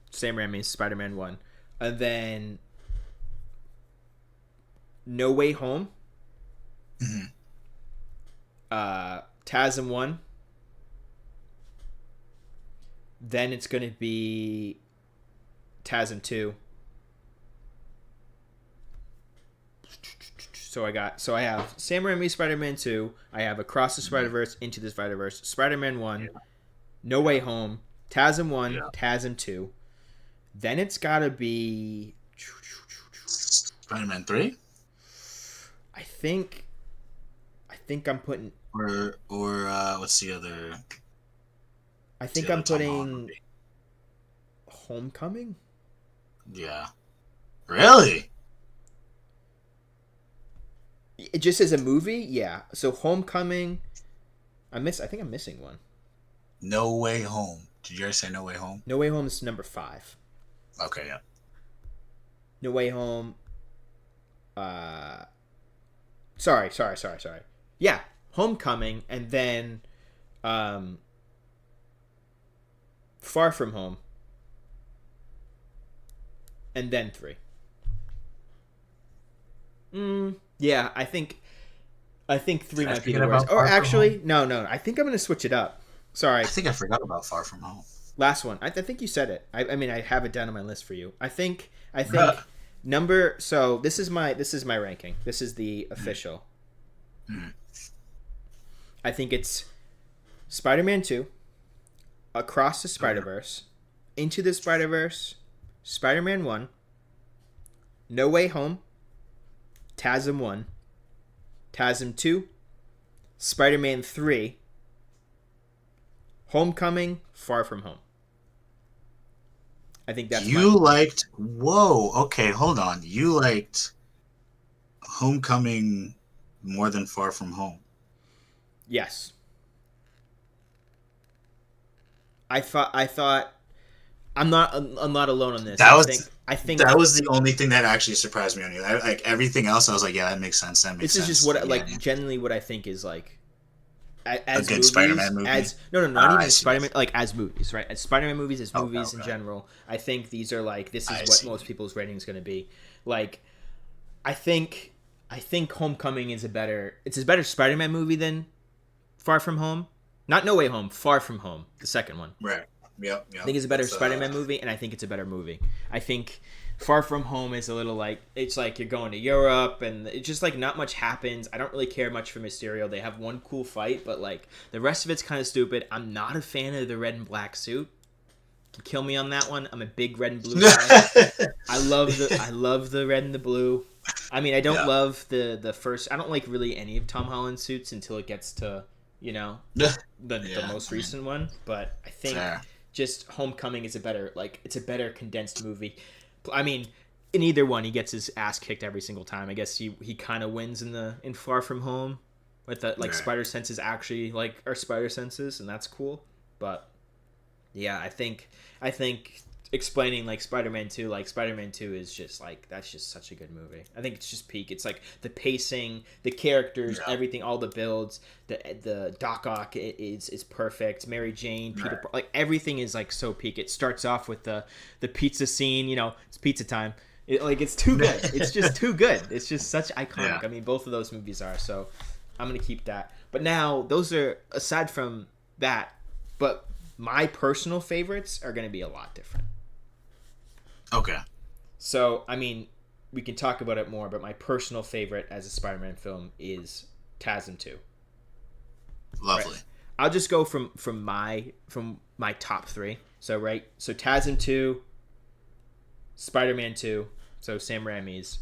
Sam Raimi's Spider-Man 1, and then No Way Home, Mhm. TASM 1, then it's gonna be TASM 2. So I have Sam Raimi Spider-Man 2, I have Across the Spider-Verse, Into the Spider-Verse, Spider-Man 1, Yeah, No Way Home, TASM 1, yeah. TASM 2. Then it's got to be Spider-Man 3 I think I'm putting or what's the other? I What's think the other I'm Tom Holland putting movie? Homecoming. Yeah, really? It just as a movie, yeah. So Homecoming, I think I'm missing one. No Way Home. Did you ever say No Way Home? No Way Home is number 5. Okay, yeah. No Way Home. Uh, sorry. Yeah, Homecoming, and then um, Far From Home, and then 3. Yeah, I think 3 Did I might be forget the worst. about Or Far From Home? actually, no. I think I'm gonna switch it up. Sorry, I think I forgot about Far From Home. last one. I think you said it. I mean, I have it down on my list for you. I think number. So this is my ranking. This is the official. Mhm. I think it's Spider-Man 2, Across the Okay. Spider-Verse, Into the Spider-Verse, Spider-Man 1, No Way Home, TASM 1, TASM 2, Spider-Man 3, Homecoming, Far From Home. I think that's my. You liked. Whoa. Okay, hold on. You liked Homecoming more than Far From Home. Yes. I thought I'm not alone on this. That was I that think was the only thing that actually surprised me on you. Like everything else, I was like, yeah, that makes sense. That makes this is just sense. what Like, yeah, like generally what I think is like a as good Spider-Man movies, movie. as no, not I even see. Spider-Man, like as movies, right? As Spider-Man movies, as Okay, movies in okay. general, I think these are like this is I what see. most people's rating is going to be. Like I think Homecoming is a better Spider-Man movie than Far From Home. Not No Way Home, Far From Home, the second one. Right. Yep. I Yep. think it's a better That's Spider-Man movie, and I think it's a better movie. I think Far From Home is a little like it's like you're going to Europe, and it's just like not much happens. I don't really care much for Mysterio. They have one cool fight, but like the rest of it's kind of stupid. I'm not a fan of the red and black suit. You can kill me on that one. I'm a big red and blue guy. I love the red and the blue. I mean, I don't Yeah. love the first. I don't like really any of Tom Holland's suits until it gets to you know the Yeah. most I mean, recent one. But I think fair. just Homecoming is a better it's a better condensed movie. I mean, in either one, he gets his ass kicked every single time. I guess he kind of wins in Far From Home, with that like Right. spider senses actually like are spider senses, and that's cool. But yeah, I think explaining like Spider-Man 2, like Spider-Man 2 is just like that's just such a good movie. I think it's just peak. It's like the pacing, the characters, Yeah. everything, all the builds, the Doc Ock is perfect. Mary Jane, Peter, Right. like everything is like so peak. It starts off with the pizza scene. You know, it's pizza time. It's too good. It's just too good. It's just such iconic. Yeah. I mean, both of those movies are. So I'm gonna keep that. But now those are aside from that. But my personal favorites are gonna be a lot different. Okay. So, I mean, we can talk about it more, but my personal favorite as a Spider-Man film is TASM 2. Lovely. Right? I'll just go from my top 3. So, right? So TASM 2, Spider-Man 2, so Sam Raimi's.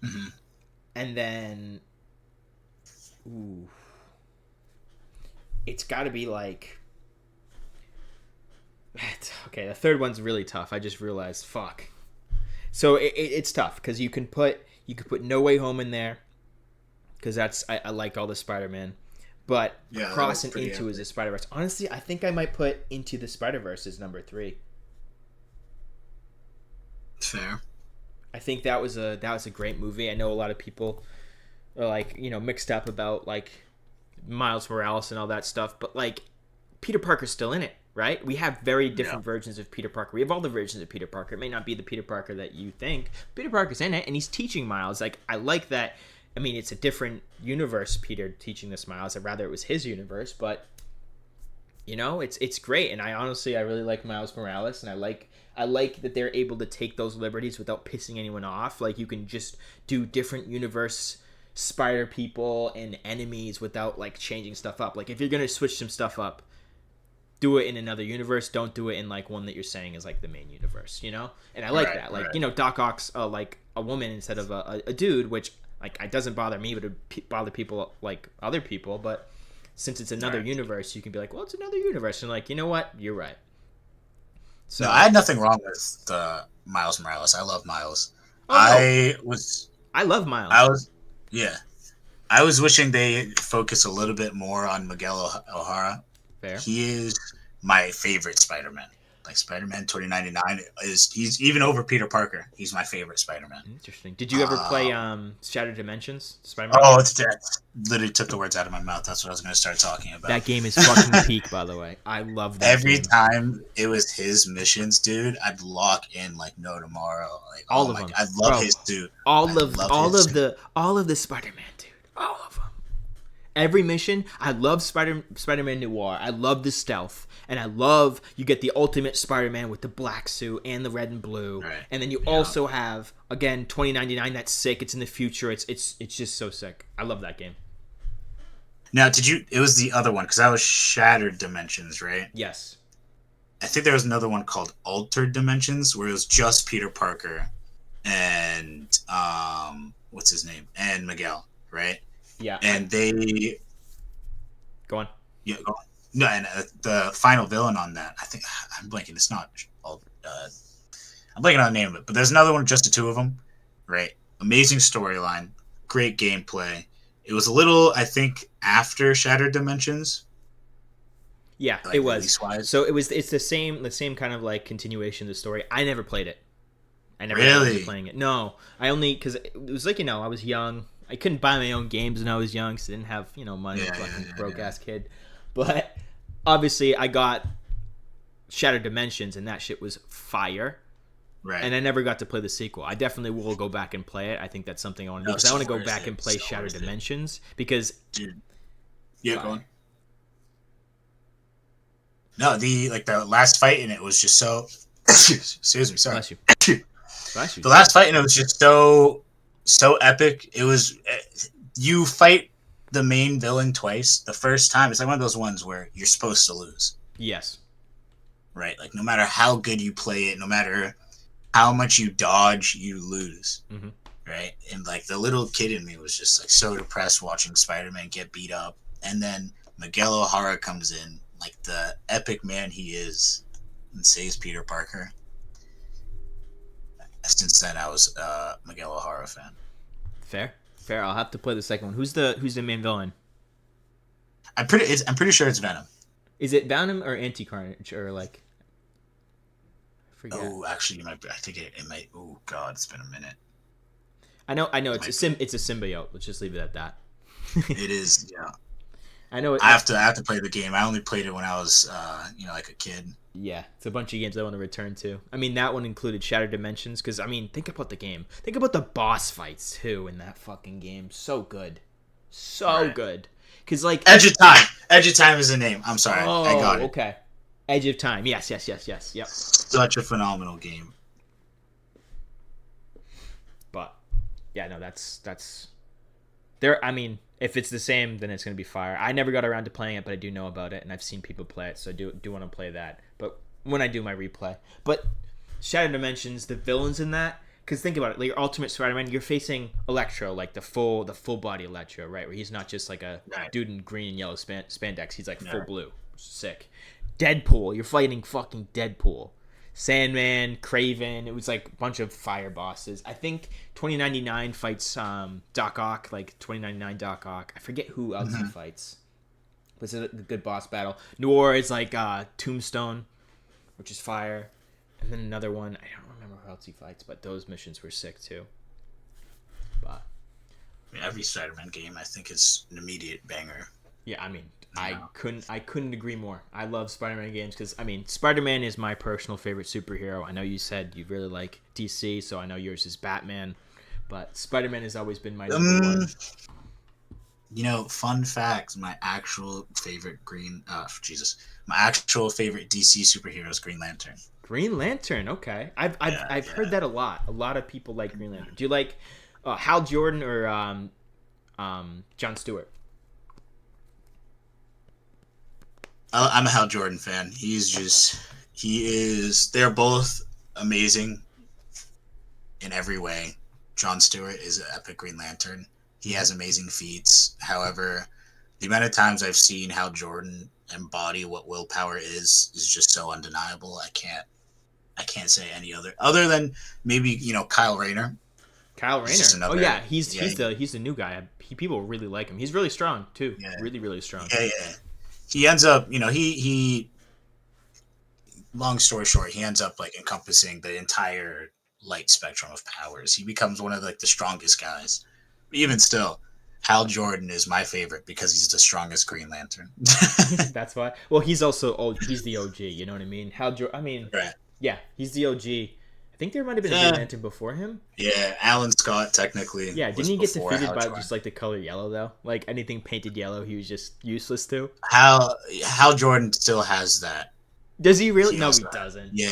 Mm-hmm. And then it's got to be like okay, the third one's really tough. I just realized, fuck. So it's tough because you could put No Way Home in there because I like all the Spider-Man, but Yeah, Across and pretty Into epic. is a Spider-Verse. Honestly, I think I might put Into the Spider-Verse as number 3. Fair. I think that was a great movie. I know a lot of people are like mixed up about like Miles Morales and all that stuff, but like Peter Parker's still in it. Right? We have very different versions of Peter Parker. We have all the versions of Peter Parker. It may not be the Peter Parker that you think. Peter Parker's in it, and he's teaching Miles. Like, I like that. I mean, it's a different universe, Peter teaching this Miles. I'd rather it was his universe, but, it's great. And I really like Miles Morales, and I like that they're able to take those liberties without pissing anyone off. Like, you can just do different universe spider people and enemies without, like, changing stuff up. Like, if you're going to switch some stuff up, do it in another universe. Don't do it in like one that you're saying is like the main universe, And I like that. Like, right. Doc Ock's like a woman instead of a dude, which like it doesn't bother me, but it bother people like other people. But since it's another Right. universe, you can be like, well, it's another universe, and like, you know what? You're right. So No, I had nothing wrong with the Miles Morales. I love Miles. oh no, I was, I love I Miles. was, yeah. I was wishing they focus a little bit more on Miguel O'Hara. Fair. He is my favorite Spider-Man. Like Spider-Man 2099 he's even over Peter Parker. He's my favorite Spider-Man. Interesting. Did you ever play Um, Shattered Dimensions Spider-Man oh, game? it's that literally took the words out of my mouth. That's what I was going to start talking about. That game is fucking peak, by the way. I love that Every game. time it was his missions, dude, I'd lock in like no tomorrow. Like, All oh of my them, god, I love bro. his suit. I All of love all his of suit. the Spider-Man, dude. All of them. Every mission, I love Spider-Man Noir. I love the stealth, and I love you get the ultimate Spider-Man with the black suit and the red and blue, Right. and then you Yeah. also have again 2099. That's sick. It's in the future. It's just so sick. I love that game. Now, did you? It was the other one because that was Shattered Dimensions, right? Yes. I think there was another one called Altered Dimensions where it was just Peter Parker and what's his name and Miguel, right? Yeah. And they Go on. yeah go on. No, and the final villain on that I think I'm blanking. It's not. I'm blanking on the name of it, but there's another one, just the two of them, right? Amazing storyline, great gameplay. It was a little, I think, after Shattered Dimensions, Yeah, like it was. release wise. So it's the same kind of like continuation of the story. I never played it. I never got into Really? playing it. No, I only because it was like I was young. I couldn't buy my own games when I was young, so I didn't have money. Yeah, Fucking yeah, broke yeah. ass kid. But obviously, I got Shattered Dimensions, and that shit was fire. Right. And I never got to play the sequel. I definitely will go back and play it. I think that's something I want to do No, because I so want to go worth back it. and play So Shattered worth it. Dimensions because Dude. Yeah, Fire. go on. No, the last fight in it was just so. Excuse me, sorry. bless you, bless you. The last fight in it was just so epic. It was you fight the main villain twice. The first time, it's like one of those ones where you're supposed to lose, Yes. right? Like no matter how good you play it, no matter how much you dodge, you lose, Mhm. right? And like the little kid in me was just like so depressed watching Spider-Man get beat up, and then Miguel O'Hara comes in, like the epic man he is, and saves Peter Parker. Since then, I was a Miguel O'Hara fan. Fair, fair. I'll have to play the second one. Who's the main villain? I'm pretty sure it's Venom. Is it Venom or Anti-Carnage or like? Forget. Oh, actually, you might. I think it might. Oh God, it's been a minute. I know It it's a might be. it's a symbiote. Let's just leave it at that. It is. Yeah. I know it. I have to play the game. I only played it when I was, like a kid. Yeah, it's a bunch of games I want to return to. I mean, that one included Shattered Dimensions because I mean, think about the game. Think about the boss fights too in that fucking game. So good, so Right. good. Because like, Edge of Time. Edge of Time is the name. I'm sorry. I got oh, it. okay, Edge of Time. Yes, yes, yes, yes, yep. Such a phenomenal game. But yeah, no, that's there. I mean, if it's the same, then it's gonna be fire. I never got around to playing it, but I do know about it, and I've seen people play it, so I do want to play that. But when I do my replay, but Shattered Dimensions, the villains in that. Because think about it, like your Ultimate Spider-Man, you're facing Electro, like the full body Electro, right? Where he's not just like a Right. dude in green and yellow spandex. He's like full Right. blue, sick. Deadpool, you're fighting fucking Deadpool. Sandman, Craven, it was like a bunch of fire bosses. I think 2099 fights Doc Ock, like 2099 Doc Ock. I forget who else he fights. But it's a good boss battle. Noir is like Tombstone, which is fire. And then another one, I don't remember who else he fights, but those missions were sick too. But Every Spider-Man game, I think, is an immediate banger. yeah, I mean, Yeah. I couldn't agree more. I love Spider-Man games because I mean, Spider-Man is my personal favorite superhero. I know you said you really like DC, so I know yours is Batman, but Spider-Man has always been my number one. Fun fact: my actual favorite my actual favorite DC superhero is Green Lantern. Green Lantern, okay. I've Yeah. heard that a lot. A lot of people like Green Lantern. Do you like Hal Jordan or John Stewart? I'm a Hal Jordan fan. They're both amazing in every way. John Stewart is an epic Green Lantern. He has amazing feats. However, the amount of times I've seen Hal Jordan embody what willpower is just so undeniable. I can't say any other than maybe Kyle Rayner. Kyle He's just Rayner. Oh another. yeah, he's the new guy. People really like him. He's really strong too. Yeah. Really really strong. Yeah. He ends up, he long story short, he ends up like encompassing the entire light spectrum of powers. He becomes one of like the strongest guys. Even still, Hal Jordan is my favorite because he's the strongest Green Lantern. That's why. Well, he's also he's the OG. You know what I mean? I mean, Right. yeah, he's the OG. I think there might have been a Yeah. Green Lantern before him. Yeah, Alan Scott technically. Yeah, was didn't he get before defeated Hal by Jordan. just like the color yellow though? Like anything painted yellow, he was just useless to. Hal Jordan still has that. Does he really? He No, he also, doesn't. yeah.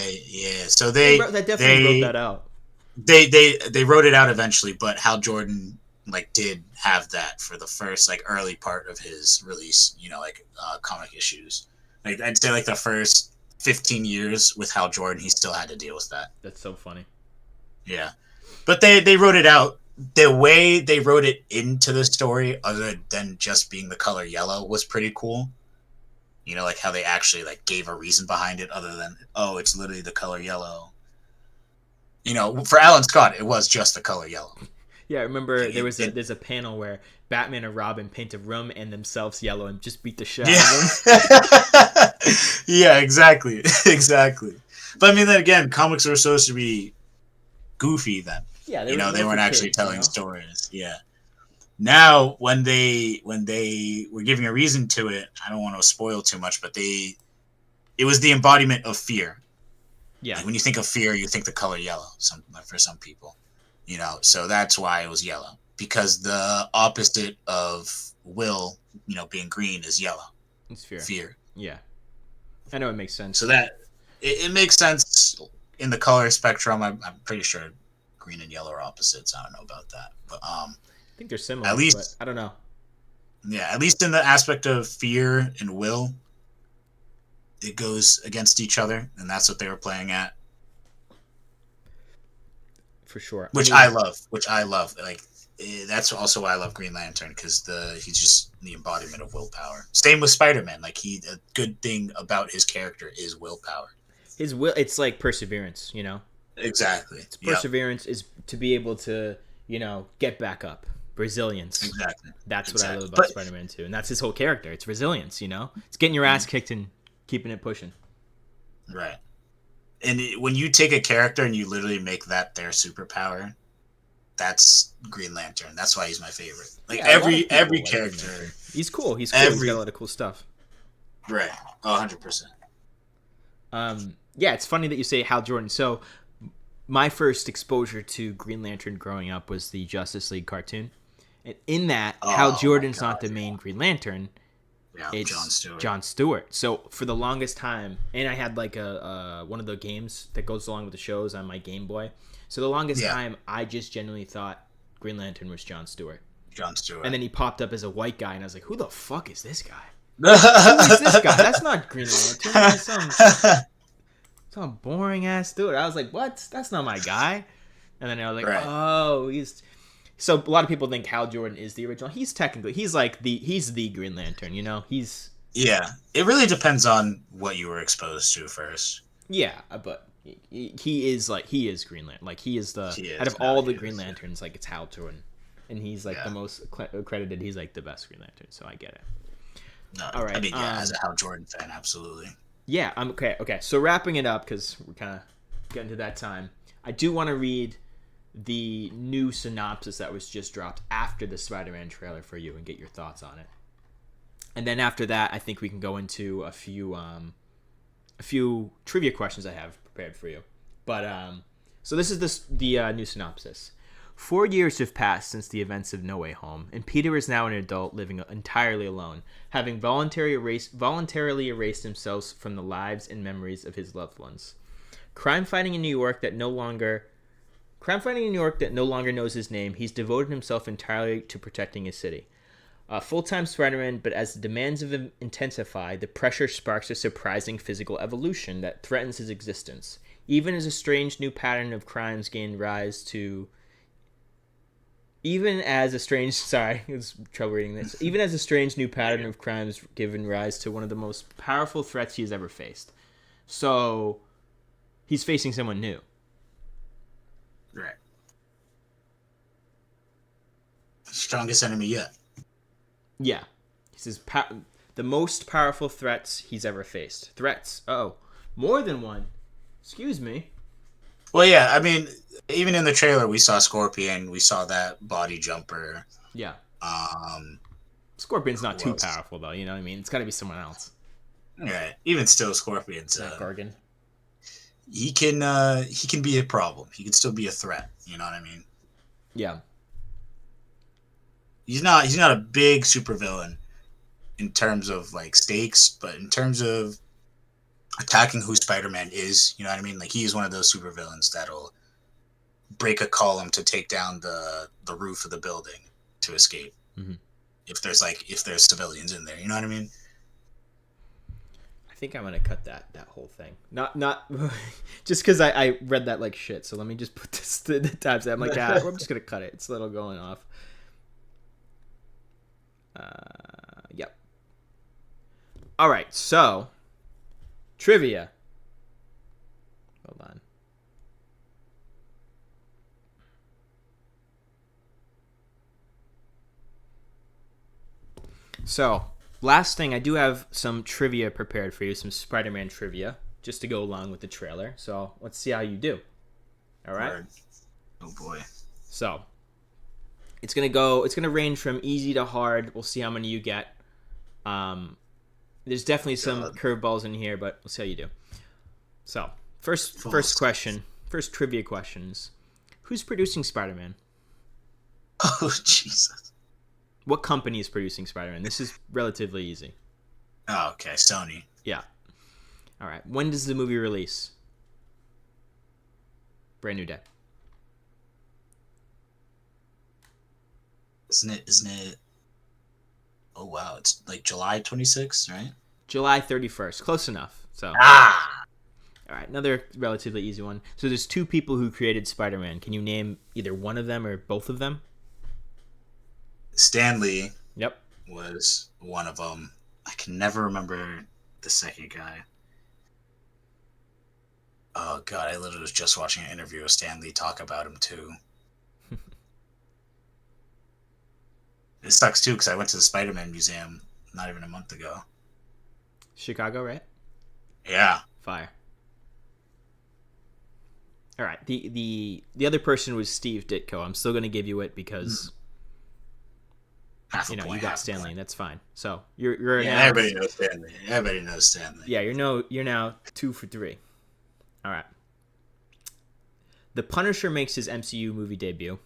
So That definitely wrote that out. they wrote it out eventually, but Hal Jordan like did have that for the first like early part of his release, comic issues. Like I'd say like the first 15 years with Hal Jordan, he still had to deal with that. That's so funny. Yeah. But they wrote it out. The way they wrote it into the story, other than just being the color yellow, was pretty cool. Like how they actually like gave a reason behind it other than, oh, it's literally the color yellow. For Alan Scott, it was just the color yellow. Yeah, I remember there's a panel where Batman and Robin paint a room and themselves yellow and just beat the shit out of them. Yeah, exactly. Exactly. But I mean, then again, comics were supposed to be goofy then. Yeah, They weren't actually telling stories. Yeah. Now, when they were giving a reason to it, I don't want to spoil too much, but it was the embodiment of fear. Yeah. Like when you think of fear, you think the color yellow. For some people, so that's why it was yellow, because the opposite of will, being green, is yellow. It's fear. Fear. Yeah, I know it makes sense. So that it makes sense in the color spectrum. I'm pretty sure green and yellow are opposites. I don't know about that, but I think they're similar. At least, but I don't know. Yeah, at least in the aspect of fear and will, it goes against each other, and that's what they were playing at. For sure. I love. Like that's also why I love Green Lantern, because he's just the embodiment of willpower. Same with Spider-Man. Like a good thing about his character is willpower. His will. It's like perseverance. Exactly. It's perseverance is to be able to get back up. Resilience. Exactly. That's what I love about Spider-Man 2, and that's his whole character. It's resilience. It's getting your ass kicked and keeping it pushing. Right. when you take a character and you literally make that their superpower, that's Green Lantern. That's why he's my favorite. Like Yeah, a lot of every people like Green character, Lantern. He's cool. He's cool. He's got a every lot of cool stuff. right, 100%. Yeah, it's funny that you say Hal Jordan. So my first exposure to Green Lantern growing up was the Justice League cartoon. And in that, Hal Oh my Jordan's not god, the main Green Lantern. yeah, John It's Stewart. John Stewart. So for the longest time, and I had like a one of the games that goes along with the shows on my Game Boy. So the longest Yeah, time, I just genuinely thought Green Lantern was John Stewart. John And Stewart. then he popped up as a white guy, and I was like, "Who the fuck is this guy? Who is this guy? That's not Green Lantern. That's some boring ass dude." I was like, "What? That's not my guy." And then I was like, Right. "Oh, he's." So a lot of people think Hal Jordan is the original. He's technically he's the Green Lantern. You know, he's Yeah, it really depends on what you were exposed to first. yeah, but he is Green Lantern. Like he is the He out of is. No, all he the Green is. Lanterns, like it's Hal Jordan, and he's like the Yeah. most credited. He's like the best Green Lantern. So I get it. No, All I right. mean, yeah, as a Hal Jordan fan, absolutely. Yeah, I'm okay. Okay, so wrapping it up because we're kind of getting to that time. I do want to read the new synopsis that was just dropped after the Spider-Man trailer for you and get your thoughts on it. And then after that, I think we can go into a few trivia questions I have prepared for you. But so this is the new synopsis. 4 years have passed since the events of No Way Home, and Peter is now an adult living entirely alone, having voluntarily erased himself from the lives and memories of his loved ones. Crime fighting in New York that no longer knows his name, he's devoted himself entirely to protecting his city. Full-time Spider-Man, but as the demands of him intensify, the pressure sparks a surprising physical evolution that threatens his existence. Even as a strange new pattern of crimes gain rise to Even as a strange sorry, it was trouble reading this. Even as a strange new pattern of crimes given rise to one of the most powerful threats he has ever faced. So he's facing someone new. Right. Strongest enemy yet. Yeah. He says the most powerful threats he's ever faced. Threats. Oh, more than one. Excuse me. Well, yeah, I mean, even in the trailer, we saw Scorpion, we saw that body jumper. Yeah. Um, Scorpion's not who too else? powerful though, you know what I mean? It's got to be someone else. Right. Even still, Scorpion's Not Gargan. he can be a problem. He can still be a threat. You know what I mean? Yeah. He's not a big supervillain in terms of like stakes, but in terms of attacking who Spider-Man is, you know what I mean? Like he is one of those supervillains that'll break a column to take down the roof of the building to escape. Mm-hmm. If there's civilians in there, you know what I mean? I think I'm gonna cut that whole thing. Not just because I read that like shit. So let me just put this to the times. I'm like, I'm just gonna cut it. It's a little going off. Yep. All right. So trivia. Hold on. So last thing, I do have some trivia prepared for you, some Spider-Man trivia, just to go along with the trailer. So let's see how you do. All right. Word. Oh boy. So it's gonna range from easy to hard. We'll see how many you get. There's definitely some curveballs in here, but we'll see how you do. So first question, first trivia questions. Who's producing Spider-Man? Oh Jesus. What company is producing Spider-Man? This is relatively easy. Oh, okay, Sony. Yeah. All right. When does the movie release? Brand new day. Isn't it? Oh wow, it's like July 26th, right? July 31st. Close enough. So. Ah, All right. Another relatively easy one. So there's two people who created Spider-Man. Can you name either one of them or both of them? Stan Lee Yep. was one of them. I can never remember the second guy. Oh god, I literally was just watching an interview with Stan Lee talk about him too. It sucks too because I went to the Spider-Man museum not even a month ago. Chicago, right? Yeah, Fire. All right. The other person was Steve Ditko. I'm still gonna give you it because Half a you point. got Half a Stanley. point. That's fine. So you're Yeah, now. everybody knows Stanley. Everybody knows Stanley. Yeah, you're now 2 for 3. All right. The Punisher makes his MCU movie debut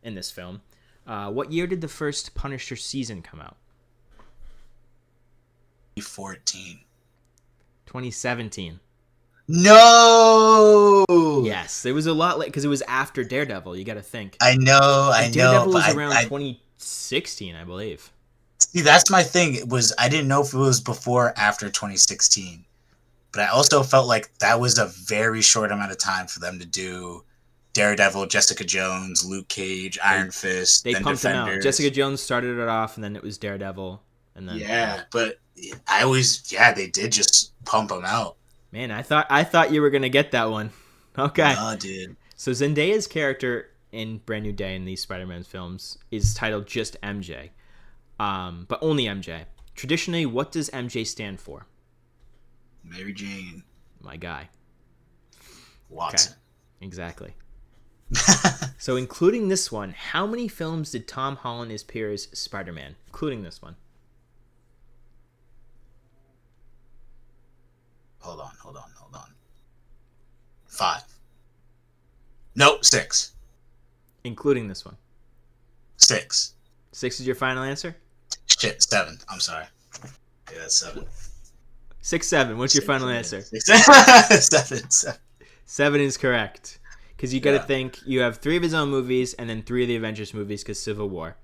in this film. What year did the first Punisher season come out? 14. 2017. No. Yes, it was a lot late because it was after Daredevil. You got to think. I know, And Daredevil was around 2016, I believe. See, that's my thing. It was I didn't know if it was before or after 2016, but I also felt like that was a very short amount of time for them to do Daredevil, Jessica Jones, Luke Cage, Iron Fist, They then pumped them out. Defenders. Jessica Jones started it off, and then it was Daredevil, and then But they did just pump them out. Man, I thought you were gonna get that one. Okay. Nah, dude. So Zendaya's character in Brand New Day in these Spider-Man films is titled just MJ, but only MJ. Traditionally, what does MJ stand for? Mary Jane. My guy. Watson. Okay. Exactly. So including this one, how many films did Tom Holland appear as Spider-Man, including this one? Hold on. 5. Nope, 6. Including this one. 6. 6 is your final answer? Shit, 7. I'm sorry. Yeah, that's 7. 6, 7. What's your final answer? 7. 7 is correct. Because you got to think, you have 3 of his own movies and then 3 of the Avengers movies because Civil War.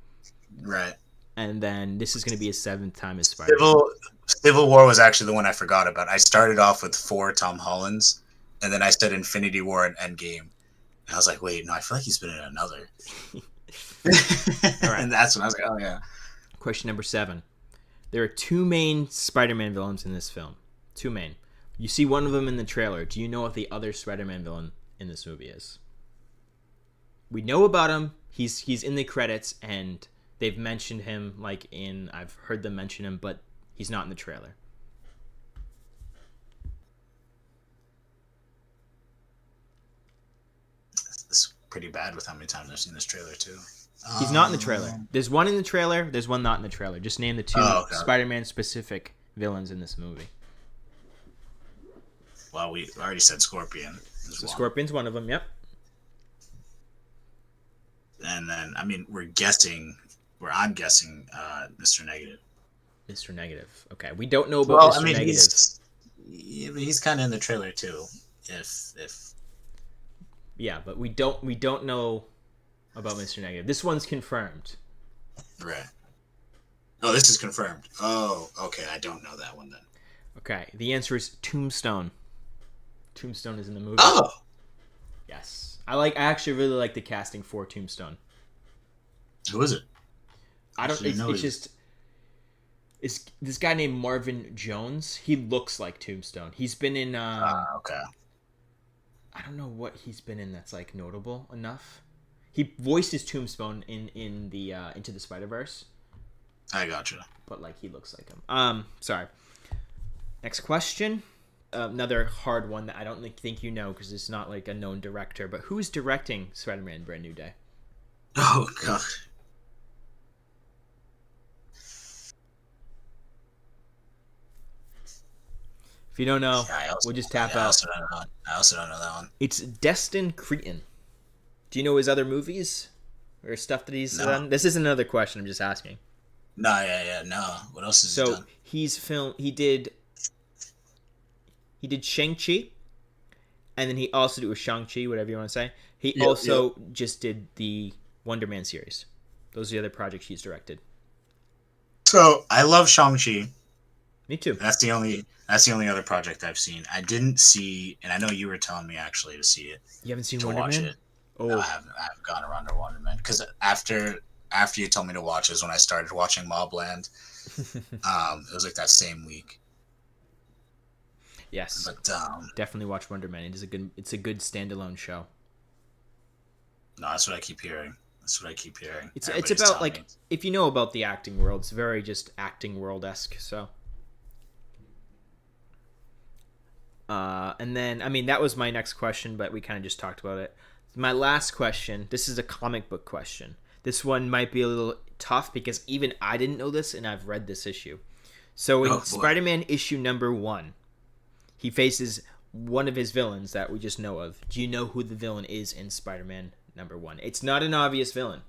Right. And then this is going to be his 7th time as Spider-Man. Civil War was actually the one I forgot about. I started off with 4 Tom Hollands, and then I said Infinity War and Endgame. And I was like, wait, no, I feel like he's been in another. All right. And that's when I was like, oh, yeah. Question number 7. There are 2 main Spider-Man villains in this film. 2 main. You see one of them in the trailer. Do you know what the other Spider-Man villain in this movie is? We know about him. He's in the credits, and they've mentioned him, I've heard them mention him, but he's not in the trailer. This is pretty bad with how many times I've seen this trailer, too. He's not in the trailer. There's one in the trailer. There's one not in the trailer. Just name the 2 Spider-Man specific villains in this movie. Well, we already said Scorpion. So Scorpion's one of them. Yep. And then, I mean, I'm guessing, Mr. Negative. Mr. Negative. Okay, we don't know about Mr. Negative. He's kind of in the trailer too. If. Yeah, but we don't know about Mr. Negative. This one's confirmed. Right. Oh, this is confirmed. Oh, okay. I don't know that one then. Okay, the answer is Tombstone. Tombstone is in the movie. Oh. Yes, I actually really like the casting for Tombstone. Who is it? I don't. It's this guy named Marvin Jones. He looks like Tombstone. He's been in. Okay. I don't know what he's been in that's notable enough. He voiced his Tombstone in the Into the Spider-Verse. I gotcha. But he looks like him. Sorry. Next question. Another hard one that I don't think you know because it's not a known director. But who's directing Spider-Man: Brand New Day? Oh god. If you don't know, we'll just tap out. I also don't know that one. It's Destin Creighton. Do you know his other movies or stuff that he's done? This isn't another question. I'm just asking. No, no. What else has he done? He did Shang-Chi, and then he also did with Shang-Chi, whatever you want to say. He just did the Wonder Man series. Those are the other projects he's directed. So I love Shang-Chi. Me too. That's the only other project I've seen. I didn't see, and I know you were telling me actually to see it. You haven't seen Wonder Man? Oh, no, I haven't gone around to Wonder Man because after you told me to watch is when I started watching Mobland. It was that same week. Yes, but definitely watch Wonder Man. It's a good standalone show. No, that's what I keep hearing. It's about if you know about the acting world, it's very just acting world-esque. So And then, I mean, that was my next question, but we kind of just talked about it. My last question, this is a comic book question. This one might be a little tough because even I didn't know this, and I've read this issue. So in Oh boy. Spider-Man issue number 1, he faces one of his villains that we just know of. Do you know who the villain is in Spider-Man number 1? It's not an obvious villain.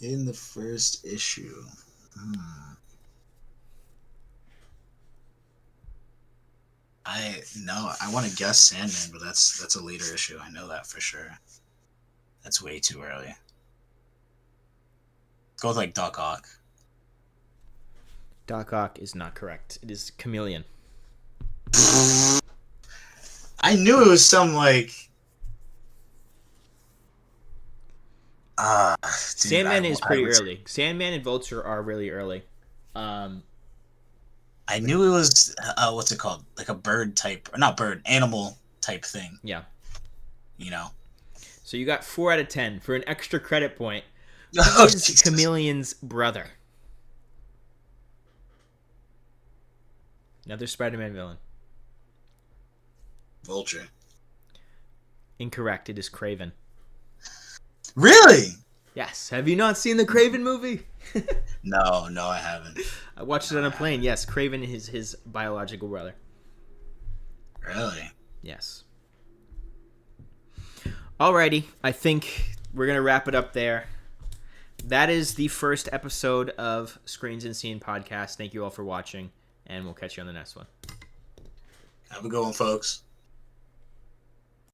In the first issue. I want to guess Sandman, but that's a later issue. I know that for sure. That's way too early. Go with like Doc Ock. Doc Ock is not correct. It is Chameleon. I knew it was some like. Sandman is pretty early. Sandman and Vulture are really early. I knew it was what's it called? Like a bird type, or not bird, animal type thing. Yeah. You know. So you got 4 out of 10 for an extra credit point. Oh, Who is Chameleon's brother? Another Spider-Man villain. Vulture. Incorrect. It is Kraven. Really? Yes. Have you not seen the Kraven movie? No, I haven't. I watched it on a plane. Yes, Kraven is his biological brother. Really? Yes. Alrighty. I think we're going to wrap it up there. That is the first episode of Screens and Scene podcast. Thank you all for watching, and we'll catch you on the next one. Have a good one, folks.